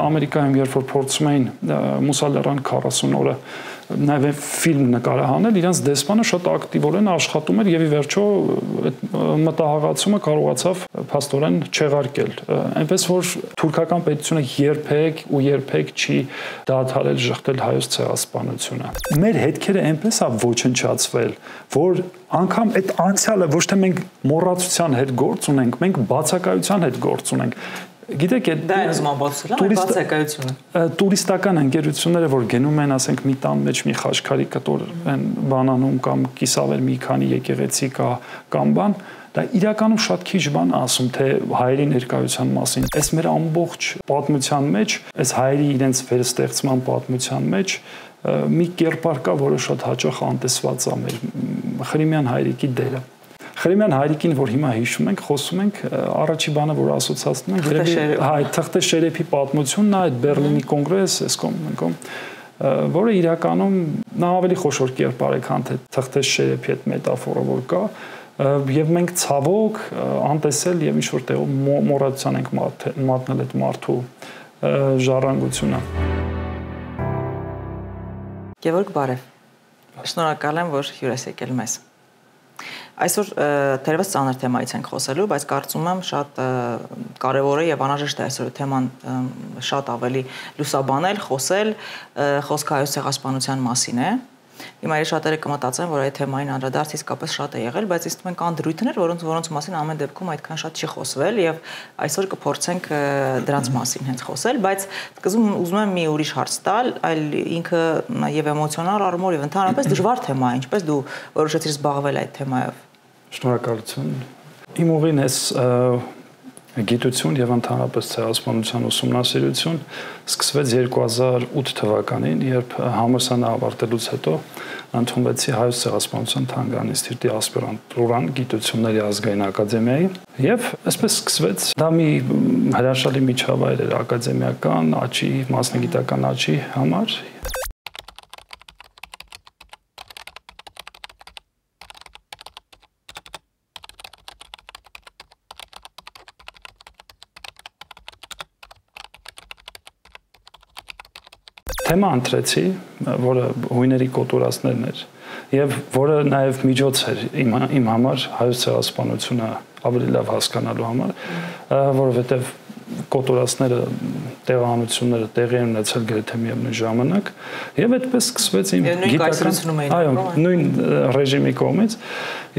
Ամերիկայում երբ որ փորձում էին Մուսալերան 40 օրը նաև ֆիլմ նկարահանել, իրենց դեսպանը շատ ակտիվորեն աշխատում էր եւ ի վերջո այդ մտահղացումը կարողացավ փաստորեն չեղարկել։ Այնպես որ թուրքական պետությունը երբեք չի դադարել շղթել հայոց ցեղասպանությունը։ Մեր հետքերը այնպես է ոչնչացվել, որ անգամ այդ անցյալը ոչ թե մենք մոռացության հետ գործ ունենք, մենք բացակայության հետ գործ ունենք։ Գիտեք, դա է զմաբացել, բացակայությունը։ Տուրիստական ընկերությունները, որ գնում են, ասենք, մի տան մեջ մի խաչքարի կտոր են բանանում կամ կիսավեր մի քանի եկեղեցի կա կամ բան, դա իրականում շատ քիչ բան ասում թե հայերի ներկայության մասին։ Այս մեր ամբողջ պատմության մեջ, այս հայերի իրենց վերստեղծման պատմության մեջ մի կերպար կա, որը շատ հաճախ անտեսված է մեր Ղրիմյան հայրիկի դերը։ Ղրիմյան հայրիկին, որ հիմա հիշում ենք, խոսում ենք, առաջի բանը, որ ասոցացնում ենք, երևի այդ Թղթե Շերեփի պատմությունն է, այդ Բերլինի կոնգրես, այսքոմ, որը իրականում նա ավելի խոշոր կերպար է, քան թե Թղթե Շերեփի այդ մետաֆորը, որ կա, եւ մենք ցավոք անտեսել եւ ինչ որ տեղով մոռացության ենք մատնել այդ մարդու ժառանգությունը։ Գևորգ, բարև։ Շնորհակալ եմ, որ հյուրես եկել մեզ։ Այսօր թերևս ծանր թեմայից ենք խոսելու, բայց կարծում եմ շատ կարևոր է եւ անհրաժեշտ է այսօր թեման շատ ավելի լուսաբանել, խոսել, խոսքը հայոց ցեղասպանության մասին է։ Հիմա շատերը կմտածեն, որ այդ թեմային անդրադարձ իսկապես շատ է եղել, բայց իսկ մենք կան դրույթներ, որոնց մասին ամեն դեպքում այդքան շատ չի խոսվել եւ այսօր կփորձենք դրանց մասին հենց խոսել, բայց սկզբում ուզում եմ մի ուրիշ հարց տալ, այլ ինքը եւ էմոցիոնալ առումով եւ ընդհանրապես դժվար թեմա է, ինչպես դու որոշեցիր զբաղվել այդ թեմայով։ Շնորհակալություն։ Իմ ուղին էս գիտություն եւ ընդհանրապես ցեղասպանության ուսումնասիրություն սկսվեց 2008 թվականին, երբ համալսարանը ավարտելուց հետո ընդունվեցի հայոց ցեղասպանության թանգարանիստի ասպիրանտուրան գիտությունների ազգային ակադեմիայի եւ այսպես սկսվեց դա մի հրաշալի միջավայր էր ակադեմիական աճի, մասնագիտական աճի համար։ Թեմա ընտրեցի, որը հույների կոտորածներն էր եւ որը նաեւ միջոց էր իմ համար հայոց ցեղասպանությունը ավելի լավ հասկանալու համար, որովհետեւ կոտորածները տեղահանությունները տեղի են ունեցել գրեթե միևնույն ժամանակ եւ այդպես սկսվեց իմ գիտական նույն ռեժիմի կողմից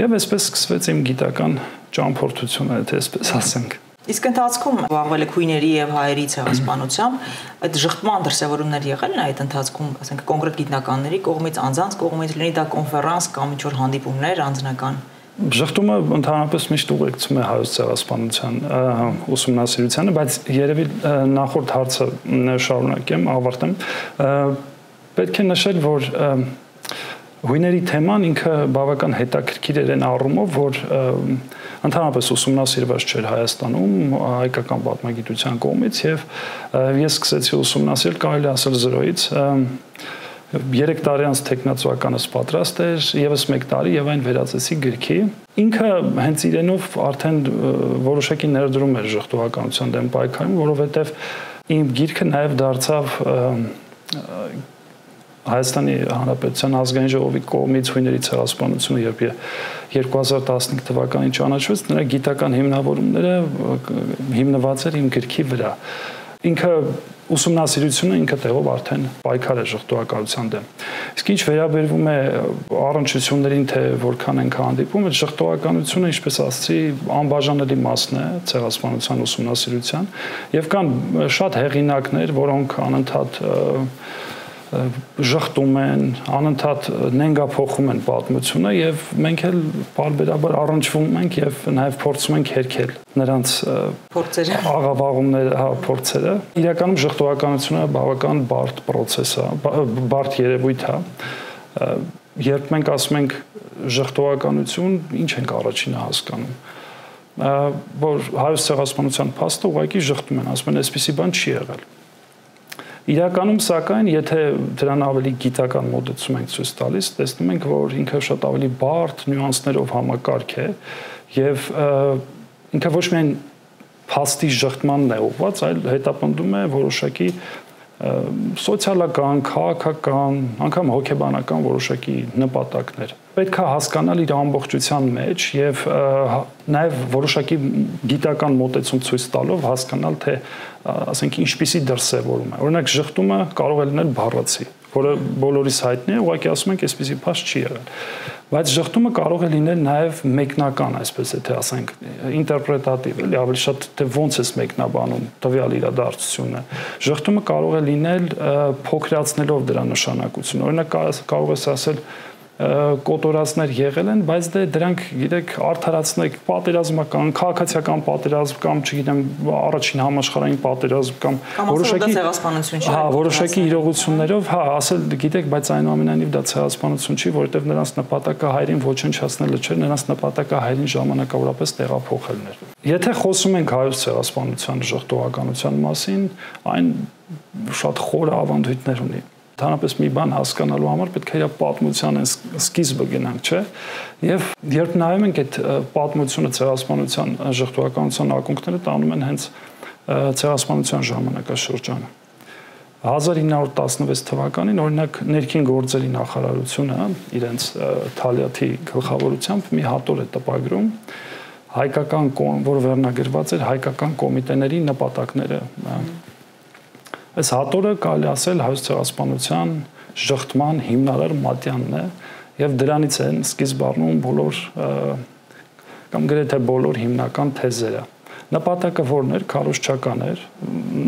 եւ այսպես սկսվեց իմ գիտական ճամփորդությունը, եթե այսպես ասենք։ Իսկ ընթացքում զբաղվել եք հույների եւ հայերի ցեղասպանությամբ, այդ ժխտման դրսևորումներ եղել են այդ ընթացքում, ասենք կոնկրետ գիտնականների կողմից, անձանց կողմից, լինի դա կոնֆերանս կամ ինչ-որ հանդիպումներ անձնական։ Ժխտումը ընդհանրապես միշտ ուղեկցում է հայոց ցեղասպանության ուսումնասիրությանը, բայց երևի նախորդ հարցը շարունակեմ, ավարտեմ։ Պետք է նշել, որ հույների թեման ինքը բավական հետաքրքիր էր այն առումով, որ ընդհանրապես ուսումնասիրված չէր Հայաստանում հայկական պատմագիտության կողմից եւ ես սկսեցի ուսումնասիրել, կարելի ասել զրոյից 3 տարի անց տեխնացուականս պատրաստ էր, եւս 1 տարի եւ այն վերածեցի գրքի։ Ինքը հենց իրենով արդեն որոշակի ներդրում էր ժխտողականության դեմ պայքարում, որովհետեւ իմ գիրքը նաեւ դարձավ Հայաստանի Հանրապետության ազգային ժողովի կողմից հույների ցեղասպանությունը, երբ 2015 թվականին ճանաչվեց, նրա գիտական հիմնավորումները հիմնված էր իմ գրքի վրա։ Ինքը ուսումնասիրությունը ինքը տեղով արդեն պայքար է ժխտողականության դեմ։ Իսկ ինչ վերաբերվում է առնչություններին, թե որքան ենք հանդիպում, այդ ժխտողականությունը, ինչպես ասացի, անբաժանելի մասն է ցեղասպանության ուսումնասիրության, եւ կան շատ հեղինակներ, որոնք անընդհատ ժխտում են, անընդհատ նենգափոխում են պատմությունը եւ մենք էլ բարբերաբար առնչվում ենք եւ նաեւ փորձում ենք հերքել նրանց փորձերը, աղավաղումները, փորձերը։ Իրականում ժխտողականությունը բավական բարդ process է, բարդ երևույթ է։ Երբ մենք ասում ենք ժխտողականություն, ինչ ենք առաջինը հասկանում։ Որ հայոց ցեղասպանության փաստը ուղղակի ժխտում են, ասում են, այսպիսի բան չի եղել։ Իրականում, սակայն, եթե դրան ավելի գիտական մոտեցում ենք ցույց տալիս, տեսնում ենք, որ ինքը շատ ավելի բարդ նյուանսներով համակարգ է եւ ինքը ոչ միայն փաստի շղթմանն է ուղղված, այլ հետապնդում է որոշակի սոցիալական, քաղաքական, անգամ հոգեբանական որոշակի նպատակներ։ Պետք է հասկանալ իր ամբողջության մեջ եւ նաեւ որոշակի գիտական մոտեցում ցույց տալով հասկանալ թե ասենք ինչպիսի դրսևորում է։ Օրինակ շղթումը կարող է լինել բառացի, որը բոլորիս հայտնի է, ուղղակի ասում ենք այսպեսի փաստ չի եղել։ Բայց շղթումը կարող է լինել նաև մեկնական, այսպես թե ասենք, ինտերպրետատիվ, էլի ավելի շատ թե ոնց է մեկնաբանում տվյալ իրադարձությունը։ Շղթումը կարող է լինել փոքրացնելով դրա նշանակությունը։ Օրինակ կարող ես ասել կոտորածներ եղել են, բայց դրանք գիտեք արդարացնեք պատերազմական, քաղաքացիական պատերազմ կամ չգիտեմ առաջին համաշխարհային պատերազմ կամ որոշակի ցեղասպանություն չի, որոշակի իրողություններով, ասել գիտեք, բայց այնուամենայնիվ դա ցեղասպանություն չի, որովհետև նրանց նպատակը հայրին ոչնչացնելը չէր, նրանց նպատակը հայրին ժամանակավորապես տեղափոխելն էր։ Եթե խոսում ենք հայոց ցեղասպանության ժխտողականության մասին, այն շատ խորը ավանդույթներ ունի։ Ընդհանրապես մի բան հասկանալու համար պետք է իր պատմության սկիզբը գնանք, չէ՞։ Եվ երբ նայում ենք այդ պատմությունը ցեղասպանության ժխտողականության ակունքները տանում են հենց ցեղասպանության ժամանակաշրջանը։ 1916 թվականին օրինակ ներքին գործերի նախարարությունը իրենց Թալյաթի գլխավորությամբ մի հատոր է տպագրում հայկական, որը վերնագրված էր հայկական կոմիտեների նպատակները։ Այս հատորը կարելի ասել հայոց ցեղասպանության ժխտման հիմնարար մատյանն է եւ դրանից են սկիզբ առնում բոլոր կամ գրեթե բոլոր հիմնական թեզերը։ Նպատակը որն էր, քարոզչական էր,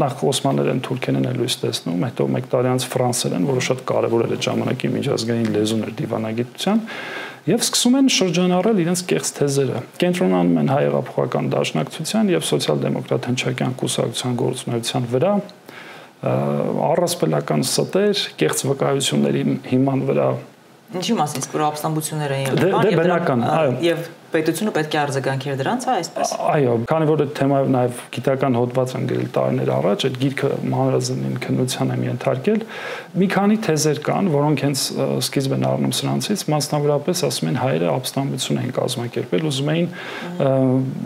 նախ օսմաներեն թուրքերեն են լույս տեսնում, հետո մեկ տարի անց ֆրանսերեն, որը շատ կարևոր էր այդ ժամանակի միջազգային լեզուն էր դիվանագիտության, եւ սկսում են շրջանառել իրենց կեղծ թեզերը։ Կենտրոնանում են հայ հեղափոխական դաշնակցության եւ սոցիալ-դեմոկրատ հնչակյան կուսակցության գործունեության վրա, առասպելական ստեր, կեղծ վկայությունների հիման վրա։ Ինչի մասին, որ ապստամբություններ են եղել, եւ պետությունը պետք է արձագանքեր դրանց, այսպես։ Այո, քանի որ այդ թեմայով նաև գիտական հոդված են գրել տարիներ առաջ, այդ գիրքը մանրազնին քննության եմ ենթարկել, մի քանի թեզեր կան, որոնք հենց սկիզբ են առնում սրանցից, մասնավորապես ասում են հայերը ապստամբություն են կազմակերպել, ուզում էին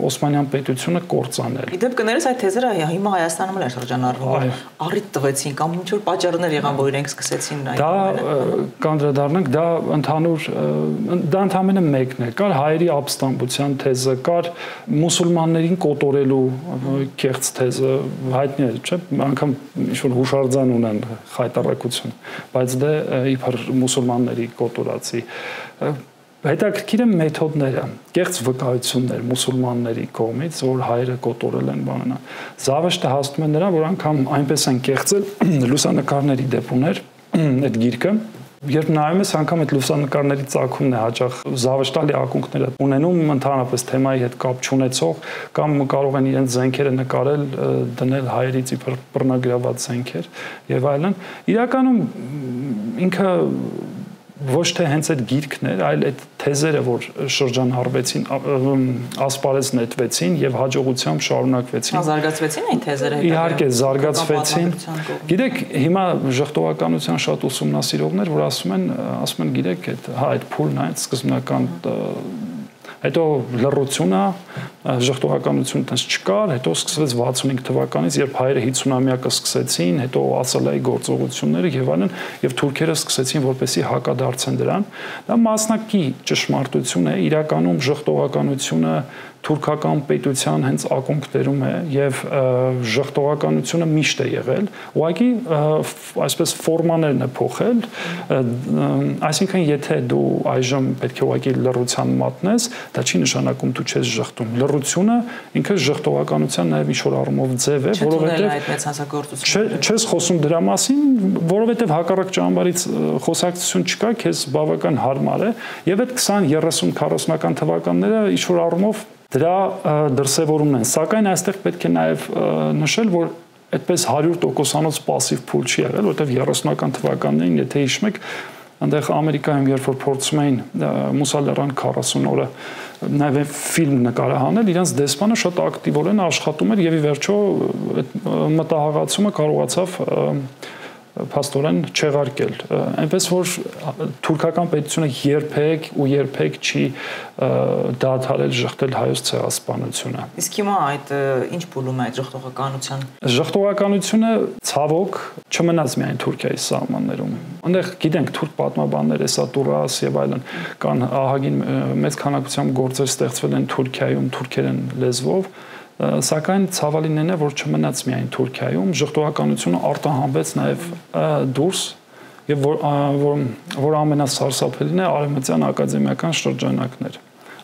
Օսմանյան պետությունը կործանել։ Իդեպ կներես այդ թեզերը հիմա Հայաստանում էլ են շրջանառվում, առիթ տվեցին կամ ինչ որ պատճառներ եղան, որ իրենք սկսեցին այդ։ Դա կանդրադառնանք, դա ընդհանրապես մեկն է, կար հայերի ապստամբության թեզը, կար մուսուլմաններին կոտորելու կեղծ թեզը, հայտնի է, չէ՞, անգամ ինչ-որ հուշարձան ունեն խայտառակություն, բայց դե իբր մուսուլմանների կոտորածի։ Հետաքրքիր է մեթոդները, կեղծ վկայություններ մուսուլմանների կողմից, որ հայերը կոտորել են բանանա։ Զավեշտը հասնում է նրան, որ անգամ այնպես են կեղծել լուսանկարների դեպ ուներ այդ գիրքը։ Երբ նայում ես, անգամ այդ լուսանկարների ծագումն է հաճախ զավեշտալի ակունքները ունենում, ընդհանրապես թեմայի հետ կապ չունեցող կամ կարող են իրենց զենքերը նկարել, դնել հայերից իբր բռնագրաված զենքեր եւ այլն։ Իրականում ինքը ոչ թե հենց այդ գիրքն էր, այլ այդ թեզերը, որ շրջանառվեցին, ասպարեզ նետվեցին եւ հաջողությամբ շարունակվեցին։ Զարգացվեցին այն թեզերը։ Իհարկե, զարգացվեցին։ Գիտեք, հիմա ժխտողականության շատ ուսումնասիրողներ, որ ասում են, գիտեք, այդ փուլն է, սկզբնական հետո լռությունը, ժխտողականություն տես չկար, հետո սկսվեց 65 թվականից, երբ հայերը 50-ամյակը սկսեցին, հետո ասալայի գործողությունները եւ այլն, եւ թուրքերը սկսեցին որպեսի հակադարձեն դրան։ Դա մասնակի ճշմարտություն է, իրականում ժխտողականությունը թուրքական պետության հենց ակունքներում է եւ ժխտողականությունը միշտ է եղել, ուղղակի այսպես ֆորմաներն է փոխել, այսինքն եթե դու այժմ պետք է ուղղակի լռության մատնես, դա չի նշանակում դու չես ժխտում։ Լռությունը ինքը ժխտողականության նաեւ ինչ-որ առումով ձև է, որովհետեւ չես խոսում դրա մասին, որովհետեւ հակառակ ճամբարից խոսակցություն չկա, քեզ բավական հարմար է եւ այդ 20-30-40-ական թվականները ինչ-որ առումով դրա դրսևորումն են, սակայն այստեղ պետք է նաև նշել, որ այդպես 100%-անոց пассив փուլ չի եղել, որտեղ 30-ական թվականներին, եթե հիշում եք, այնտեղ Ամերիկայում երբ որ փորձում էին Մուսալերան 40 օրը նաև ֆիլմ նկարահանել, իրենց դեսպանը շատ ակտիվորեն աշխատում էր եւ ի վերջո այդ մտահղացումը կարողացավ փաստորեն չեղարկել, այնպես որ թուրքական պետությունը երբեք չի դադարել շղթել հայոց ցեղասպանությունը։ Իսկ հիմա այդ ինչ փուլում է այդ ժխտողականության։ Ժխտողականությունը ցավոք չմնաց միայն Թուրքիայի սահմաններում։ Այնտեղ գիտենք թուրք պատմաբաններ, Էսատուրաս եւ այլն կան ահագին մեծ քանակությամբ գործեր ստեղծվել են Թուրքիայում թուրքերեն լեզվով, սակայն ցավալին է, որ չմնաց միայն Թուրքիայում, ժխտողականությունը արտահանվեց նաև դուրս եւ որ ամենասարսափելին է արևմտյան ակադեմիական շրջանակներ։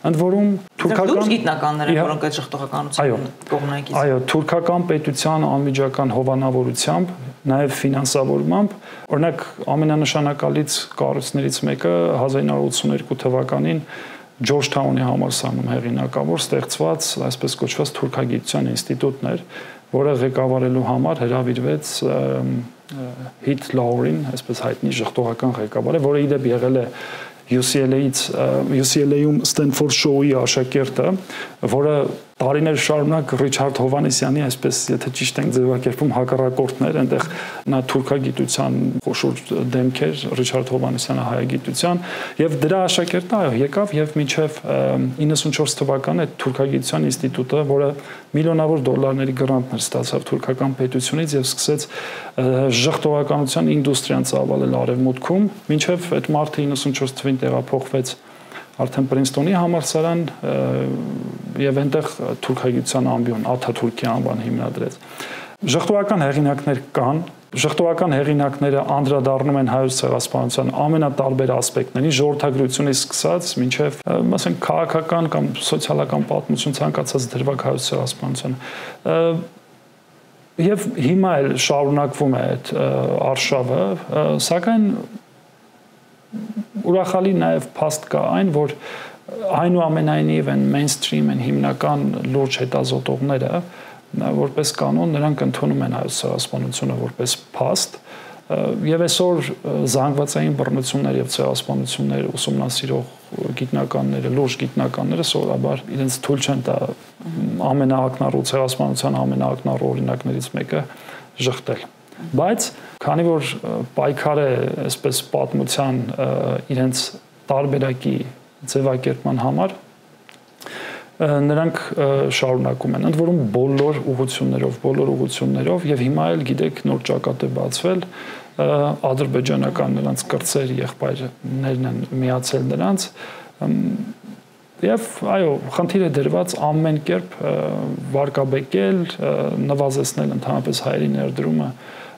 Ընդ որում թուրքական գիտնականներ են, որոնք այդ ժխտողականության կողմնակից։ Այո, թուրքական պետության անմիջական հովանավորությամբ, նաև ֆինանսավորմամբ, օրինակ ամենանշանակալից կառույցներից մեկը 1982 թվականին Ջորջթաունի համալսարանում հեղինակավոր ստեղծված այսպես կոչված թուրքագիտության ինստիտուտն էր, որը ղեկավարելու համար հրավիրվեց Հիթ Լաուրին, այսպես հայտնի ժխտողական ղեկավարը, որը իդեպ եղել է UCLA-ում Ստենֆորդ Շոուի աշակերտը, որը տարիներ շարունակ Ռիչարդ Հովհաննիսյանի, այսպես եթե ճիշտ ենք ձևակերպում, հակառակորդներ, այնտեղ նա թուրքագիտության խոշոր դեմք էր, Ռիչարդ Հովհաննիսյանը հայագիտության, եւ դրա աշակերտը այո եկավ եւ մինչեւ 94 թվականը այդ թուրքագիտության ինստիտուտը, որը միլիոնավոր դոլարների գրանտներ ստացավ թուրքական պետությունից եւ սկսեց ժխտողականության ինդուստրիան ծավալել արևմուտքում, մինչեւ այդ մարտի 94 թվականին տեղափոխվեց արդեն Պրինստոնի համալսարան եւ այնտեղ թուրքագիտության ամբիոն Աթաթուրքի անվան հիմնադրեց։ Ժխտողական հեղինակներ կան, ժխտողական հեղինակները անդրադառնում են հայոց ցեղասպանության ամենատարբեր ասպեկտներին, ժողովրդագրությունից սկսած մինչև, ասենք, քաղաքական կամ սոցիալական պատմություն ցանկացած դրվագ հայոց ցեղասպանությանը։ Եվ հիմա էլ շարունակվում է այդ արշավը, սակայն ուրախալի նաև փաստ կա այն, որ այնուամենայնիվ են mainstream են հիմնական լուրջ հետազոտողները, որպես կանոն նրանք ընդունում են հայոց ցեղասպանությունը որպես փաստ, եւ այսօր զանգվածային բռնություններ եւ ցեղասպանություններ ուսումնասիրող գիտնականները, լուրջ գիտնականները սովորաբար իրենց թույլ չեն տա ամենաակնառու ցեղասպանության ամենաակնառու օրինակներից մեկը ժխտել։ Բայց քանի որ պայքար է այսպես պատմության իրենց տարբերակի ձևակերպման համար նրանք շարունակում են, ընդ որում բոլոր ուղղություններով եւ հիմա էլ գիտեք նոր ճակատ է բացվել ադրբեջանական նրանց կրտսեր եղբայրներն են միացել նրանց եւ այո խնդիր է դրված ամեն կերպ վարկաբեկել նվազեցնել ընդհանրապես հայերի ներդրումը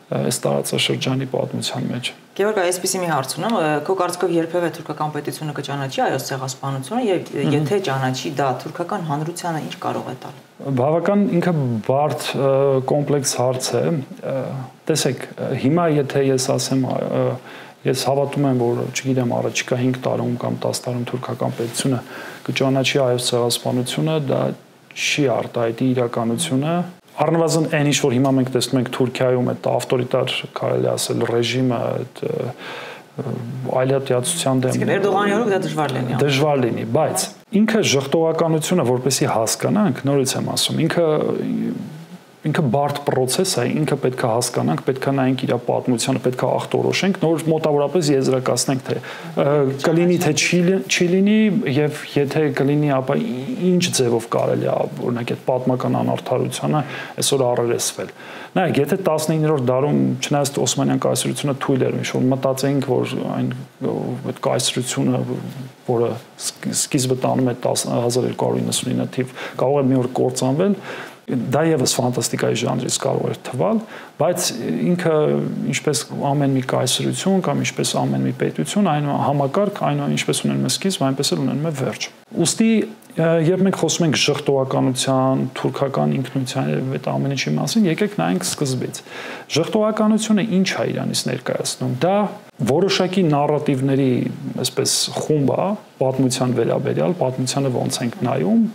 այս տարածաշրջանի պատմության մեջ։ Գեորգ, այսպեսի մի հարց ունեմ, քո կարծիքով երբևէ թուրքական պետությունը կճանաչի այոց ցեղասպանությունը եւ եթե ճանաչի դա թուրքական հանրությանը ինչ կարող է տալ։ Բավական ինքը բարդ կոմպլեքս հարց է։ Տեսեք, հիմա եթե ես ասեմ ես հավատում եմ, որ չգիտեմ առաջիկա 5 տարում կամ 10 տարում թուրքական պետությունը կճանաչի այոց ցեղասպանությունը, դա չի արտահայտի իրականությունը։ Առնվազն այն ինչ որ հիմա մենք տեսնում ենք Թուրքիայում այդ ավտորիտար կարելի ասել ռեժիմը այդ այլատիացության դեմ Էրդողանի օրոք դա դժվար լինի, բայց ինքը ժխտողականությունը որպեսի հասկանանք, նորից եմ ասում, ինքը բարդ process է, ինքը պետք է հասկանանք, պետք է նայենք իր պատմությանը, պետք է ախտորոշենք, նոր մոտավորապես եզրակացնենք, թե կլինի թե չի լինի եւ եթե կլինի, ապա ինչ ձևով կարելի է օրինակ այդ պատմական անարդարությունը այսօր առերեսվել։ Նայեք, եթե 19-րդ դարում չնայած Օսմանյան կայսրությունը թույլ էր ինչ-որ մտածեինք, որ այն այդ կայսրությունը, որը սկիզբը տանում է 1299 թիվ, կարող է մի օր կործանվել, դա եւս ֆանտաստիկայի ժանրից կարող էր թվալ, բայց ինքը ինչպես ամեն մի կայսրություն կամ ինչպես ամեն մի պետություն, այն համակարգ, այն ինչպես ունենում է սկիզբ, այնպես էլ ունենում է վերջ։ Ուստի երբ մենք խոսում ենք ժխտողականության, թուրքական ինքնության եւ այդ ամեն ինչի մասին, եկեք նայենք սկզբից։ Ժխտողականությունը ինչ է իրանից ներկայացնում։ Դա որոշակի նարատիվների, այսպես խումբ է, պատմության վերաբերյալ, պատմությանը ոնց ենք նայում,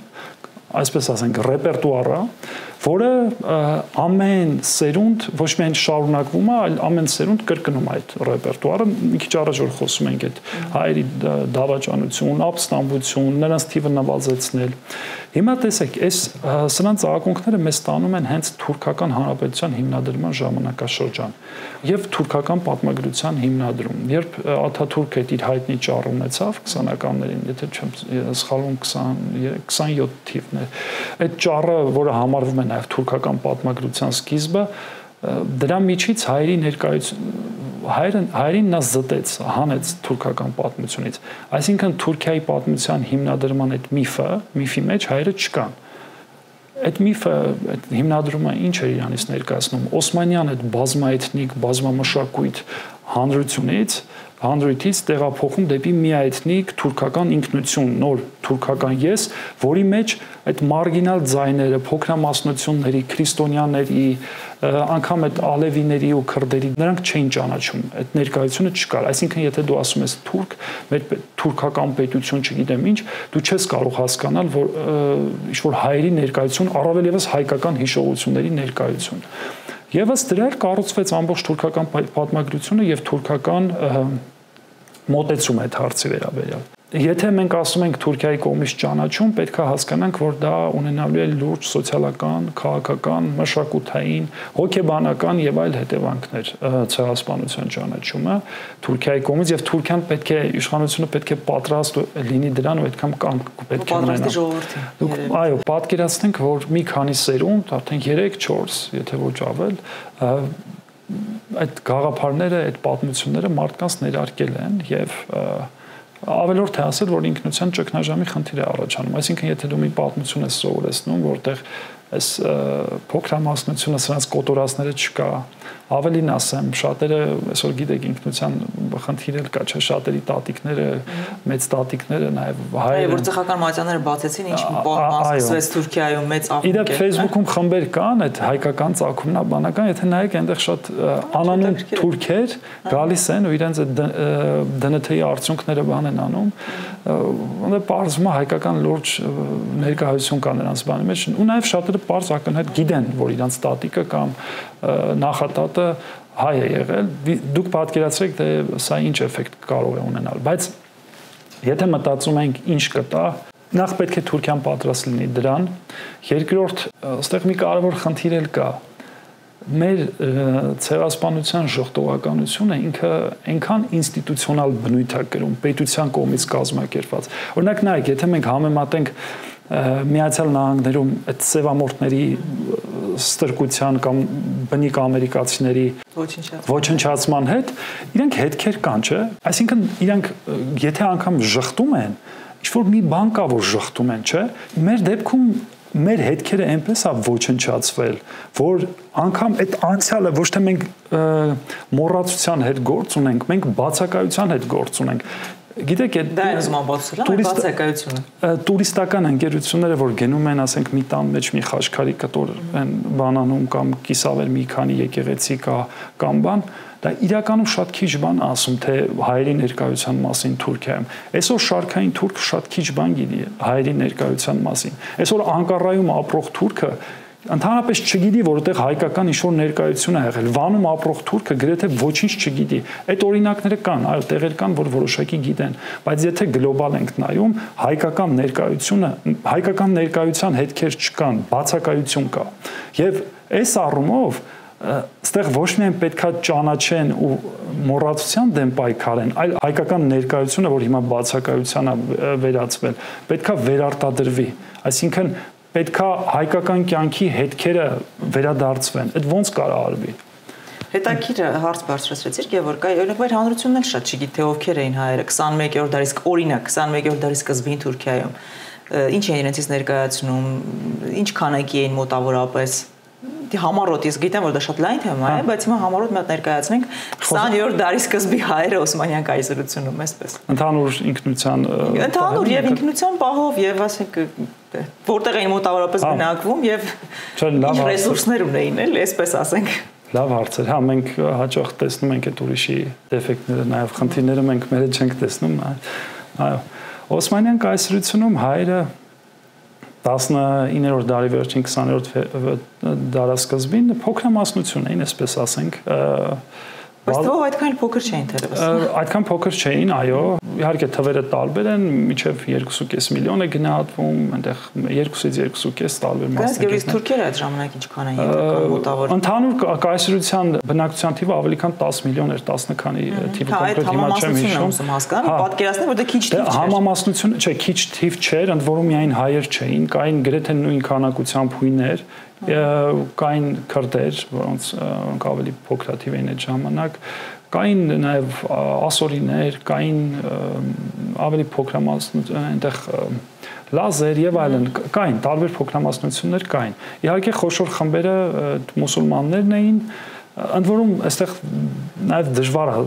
այսպես ասենք ռեպերտուարը, որը ամեն սերունդ ոչ միայն շարունակվում է, այլ ամեն սերունդ կրկնում է այդ ռեպերտուարը։ Մի քիչ առաջ որ խոսում ենք այդ հայերի դավաճանություն, ապստամբություն, նրանց թիվը նվազեցնել։ Հիմա տեսեք, սրանց ակունքները մեզ տանում են հենց թուրքական հանրապետության հիմնադրման ժամանակաշրջան եւ թուրքական պատմագրության հիմնադրում։ Երբ Աթաթուրքը իր հայտնի ճառ ունեցավ 20-ականներին, եթե չեմ սխալվում 27 թիվն է, այդ ճառը, որը համարվում է նաեւ թուրքական պատմագրության սկիզբը, դրա միջից հայերի ներկայություն հայերին նա զտեց, հանեց թուրքական պատմությունից։ Այսինքն Թուրքիայի պատմության հիմնադրման այդ միֆի մեջ հայերը չկան։ Այդ միֆը, այդ հիմնադրումը ինչ է իրանից ներկայացնում։ Օսմանյան այդ բազմաէթնիկ, բազմամշակույթ հանրությունից տեղափոխում դեպի միաէթնիկ թուրքական ինքնություն, նոր թուրքական ես, որի մեջ այդ մարգինալ ձայները, փոքրամասնությունների, քրիստոնյաների, անգամ այդ ալևիների ու քրդերի, նրանք չէին ճանաչում, այդ ներկայությունը չկար։ Այսինքն, եթե դու ասում ես թուրք, մեր թուրքական պետություն, չգիտեմ ինչ, դու չես կարող հասկանալ, որ ինչ-որ հայերի ներկայություն, առավել ևս հայկական հիշողությունների ներկայություն։ Եվ ըստ դրա կառուցվեց ամբողջ թուրքական պատմագրությունը եւ թուրքական մոտեցումը այդ հարցի վերաբերյալ։ Եթե մենք ասում ենք Թուրքիայի կողմից ճանաչում, պետք է հասկանանք, որ դա ունենալու է լուրջ սոցիալական, քաղաքական, մշակութային, հոգեբանական եւ այլ հետևանքներ ցեղասպանության ճանաչումը Թուրքիայի կողմից եւ Թուրքիան պետք է իշխանությունը պետք է պատրաստ լինի դրան ու այդքան կամք պետք է ունենա։ Դուք այո, պատկերացնենք, որ մի քանի սերունդ, արդեն 3-4, եթե ոչ ավել, այդ գաղափարները, այդ պատմությունները մարդկանց ներարկել են եւ ավելորդ է ասել, որ ինքնության ճգնաժամի խնդիր է առաջանում։ Այսինքն, եթե դու մի պատմություն ես սովորեցնում, որտեղ այս փոքրամասնությունը սրանց կոտորածները չկա, ավելին ասեմ, շատերը այսօր գիտեք ինքնության խնդիր էլ կա, չէ՞, շատերի տատիկները, մեծ տատիկները նաև հայեր։ Որ ցեղական մատյանները բացեցին, ինչ սկսվեց Թուրքիայում մեծ աղմուկ է։ Իդեպ Facebook-ում խմբեր կան, այդ հայկական ծագումնաբանական, եթե նայեք, այնտեղ շատ անանուն թուրքեր գալիս են ու իրենց այդ ԴՆԹ-ի արդյունքները բան են անում, ոնց պարզվում է հայկական լուրջ ներկայություն կա նրանց բանի մեջ, ու նաև շատերը պարզ ակնհայտ գիտեն, որ իրանց տատիկը կամ նախատատը հայ է եղել, դուք պատկերացրեք, թե սա ինչ էֆեկտ կարող է ունենալ, բայց եթե մտածում ենք ինչ կտա, նախ պետք է Թուրքիան պատրաստ լինի դրան, երկրորդ, այստեղ մի կարևոր խնդիր էլ կա, մեր ցեղասպանության ժողտողականությունը ինքը այնքան ինստիտուցիոնալ բնույթ է կրում, պետության կողմից կազմակերպված։ Օրինակ նայեք, եթե մենք համեմատենք Միացյալ Նահանգներում այդ սևամորտների ստրկության կամ բնիկ ամերիկացիների ոչնչացման հետ, իրենք հետքեր կան, չէ՞։ Այսինքն իրենք եթե անգամ ժխտում են, ինչ-որ մի բան կա, որ ժխտում են, չէ՞։ Մեր դեպքում մեր հետքերը այնպես է ոչնչացվել, որ անգամ այդ անցյալը ոչ թե մենք մոռացության հետ գործ ունենք, մենք բացակայության հետ գործ ունենք։ Գիտեք, տուրիստական ընկերությունները, որ գնում են, ասենք, մի տան մեջ մի խաչքարի կտոր են բանանում կամ կիսավեր մի քանի եկեղեցի կամ բան, դա իրականում շատ քիչ բան ասում, թե հայերի ներկայության մասին Թուրքիայում։ Այսօր շարքային թուրքը շատ քիչ բան գիտի հայերի ներկայության մասին։ Այսօր Անկարայում ապրող թուրքը ընդհանրապես չգիտի, որտեղ հայկական ինչ-որ ներկայություն է եղել։ Վանում ապրող թուրքը գրեթե ոչինչ չգիտի։ Այդ օրինակները կան, այո, տեղեր կան, որ որոշակի գիտեն, բայց եթե գլոբալ ենք նայում, հայկական ներկայության հետքեր չկան, բացակայություն կա։ Եվ այս առումով այստեղ ոչ միայն պետքա ճանաչեն ու մոռացության դեմ պայքարեն, այլ հայկական ներկայությունը, որ հիմա բացակայության է վերածվել, պետքա վերարտադրվի։ Այսինքն պետքա հայկական կյանքի հետքերը վերադարձվեն։ Այդ ոնց կարող արվի։ Հետաքրքիր հարց բարձրացրեցիք, Գևորգ, օրինակ մեր հանրությունն էլ շատ չգիտի, թե ովքեր էին հայերը 21-րդ դարի օրինակ 21-րդ դարի սկզբին Թուրքիայում։ Ինչ էին իրենցից ներկայացնում, ինչ քանակի էին մոտավորապես։ Համառոտ, ես գիտեմ, որ դա շատ լայն թեմա է, բայց հիմա համառոտ մի հատ ներկայացնենք 20-րդ դարի սկզբի հայերը Օսմանյան կայսրությունում, այսպես։ Ընդհանուր ինքնության ընդհանուր եւ ինքնության պահով եւ ասենք որտեղ էին մոտավորապես բնակվում եւ ինչ ռեսուրսներ ունեին, էլ այսպես ասենք։ Լավ հարց էր, հա, մենք հաճախ տեսնում ենք այդ ուրիշի դեֆեկտները, նաեւ խնդիրները մենք մերը չենք տեսնում, այո։ Օսմանյան կայսրությունում հայերը 19-րդ դարի վերջին 20-րդ դարասկզբին փոքրամասնություն էին, այսպես ասենք, բայց դու այդքան փոքր չէին թերևս։ Այդքան փոքր չէին, այո, իհարկե թվերը տարբեր են, մինչև 2.5 միլիոն է գնահատվում, այնտեղ 2-ից 2.5 տարբեր մասնակիցներ։ Իսկ թուրքերը այդ ժամանակ ինչքան էին մոտավոր։ Ընդհանուր կայսրության բնակչության թիվը ավելի քան 10 միլիոն էր, 10 քանի թիվը կոնկրետ հիմա չեմ հիշում։ Պատկերացնեմ, որ դա քիչ թիվ չէ։ Համամասնություն, չէ, քիչ թիվ չէր, ընդ որում միայն հայեր չէին, կային գրեթե նույն քանակությամբ հույներ, կային քրդեր, որոնց ավելի փոքրաթիվ էին այդ ժամանակ, կային նաև ասորիներ, կային ավելի փոքրամասնություն, այնտեղ լազեր եւ այլն, կային տարբեր փոքրամասնություններ կային։ Իհարկե խոշոր խմբերը մուսուլմաններն էին, ընդ որում այստեղ նաև դժվար է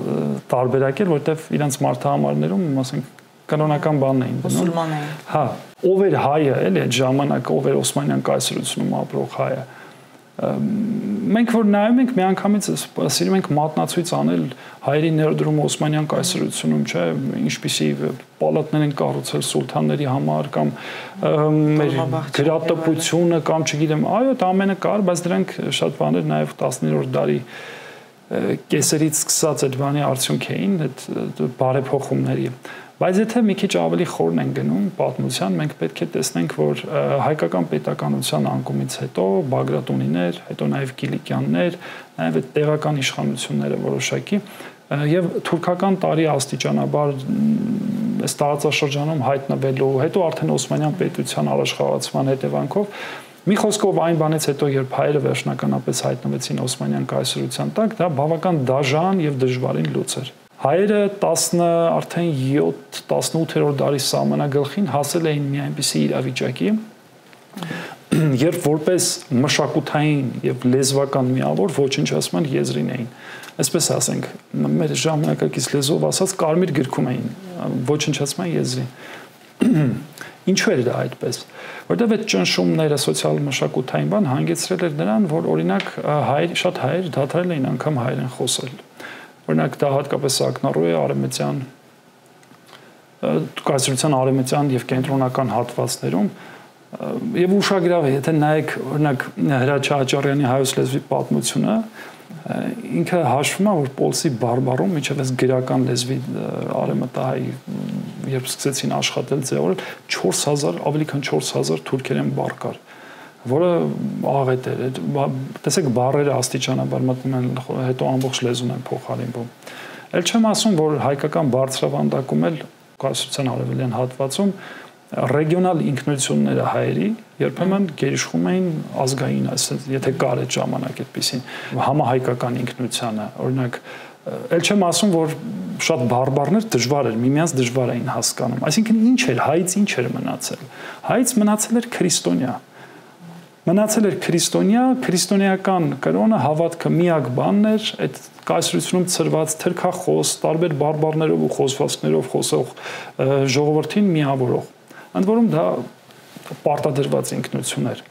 տարբերակել, որտեղ իրենց մարդահամարներում, ասենք, կանոնական բանն էին դնում։ Մուսուլման էին։ Հա, ով էր հայը, էլի այդ ժամանակ ով էր Օսմանյան կայսրությունում ապրող հայը։ Մենք որ նայում ենք միանգամից սիրում ենք մատնացույց անել հայերի ներդրումը Օսմանյան կայսրությունում, չէ, ինչպիսի պալատներ են կառուցել սուլթանների համար կամ մեր գրատպությունը կամ չգիտեմ, այո, դա ամենը կար, բայց դրանք շատ բաներ նաև 19-րդ դարի կեսերից սկսած այդ բանի արդյունք էին, այդ բարեփոխումների։ Բայց եթե մի քիչ ավելի խորն են գնում պատմության, մենք պետք է տեսնենք, որ հայկական պետականության անկումից հետո Բագրատունիներ, հետո նաև Կիլիկյաններ, նաև այդ տեղական իշխանությունները որոշակի եւ թուրքական տարի աստիճանաբար այս տարածաշրջանում հայտնվելու, հետո արդեն Օսմանյան պետության առաջխաղացման հետևանքով մի խոսքով այն բանից հետո երբ հայերը վերջնականապես հայտնվեցին Օսմանյան կայսրության տակ, դա բավական դաժան եւ դժվարին լուծ էր։ Հայերը արդեն 7-18-րդ դարի սահմանագլխին հասել էին մի այնպիսի իրավիճակի, երբ որպես մշակութային եւ լեզվական միավոր ոչնչացման եզրին էին։ Այսպես ասենք, մեր ժամանակակից լեզվով ասած կարմիր գրքում էին ոչնչացման եզրին։ Ինչու էր դա այդպես։ Որտեղ այդ ճնշումները սոցիալ-մշակութային բան հանգեցրել էր նրան, որ օրինակ շատ հայեր դադարել էին անգամ հայերեն խոսել։ Օրինակ դա հատկապես ակնառու է արևմտյան կայսրության արևմտյան եւ կենտրոնական հատվածներում եւ ուշագրավ է, եթե նայեք օրինակ Հրաչյա Աճարյանի հայոց լեզվի պատմությունը, ինքը հաշվում է, որ Պոլսի բարբառում միջև այս գրական լեզվի արևմտահայ երբ սկսեցին աշխատել ձևավորել 4000 ավելի քան 4000 թուրքերեն բառ կար, որը աղետ էր, տեսեք բառերը աստիճանաբար մտնում են, հետո ամբողջ լեզուն են փոխարինվում։ Էլ չեմ ասում, որ հայկական բարձրավանդակում էլ կայսրության արևելյան հատվածում ռեգիոնալ ինքնությունները հայերի երբեմն գերիշխում էին ազգային, այսինքն եթե կար այդ ժամանակ այդպեսին համահայկական ինքնությանը, օրինակ էլ չեմ ասում, որ շատ բարբառներ դժվար էր, միմյանց դժվար էին հասկանում, այսինքն ինչ էր հայից ինչ էր մնացել։ Հայից մնացել էր քրիստոնյա։ Մնացել էր քրիստոնեական կրոնը, հավատքը միակ բանն էր, այդ կայսրությունում ծրված թրքախոս, տարբեր բարբառներով ու խոսվածքներով խոսող ժողովրդին միավորող։ Ընդ որում դա պարտադրված ինքնություն էր։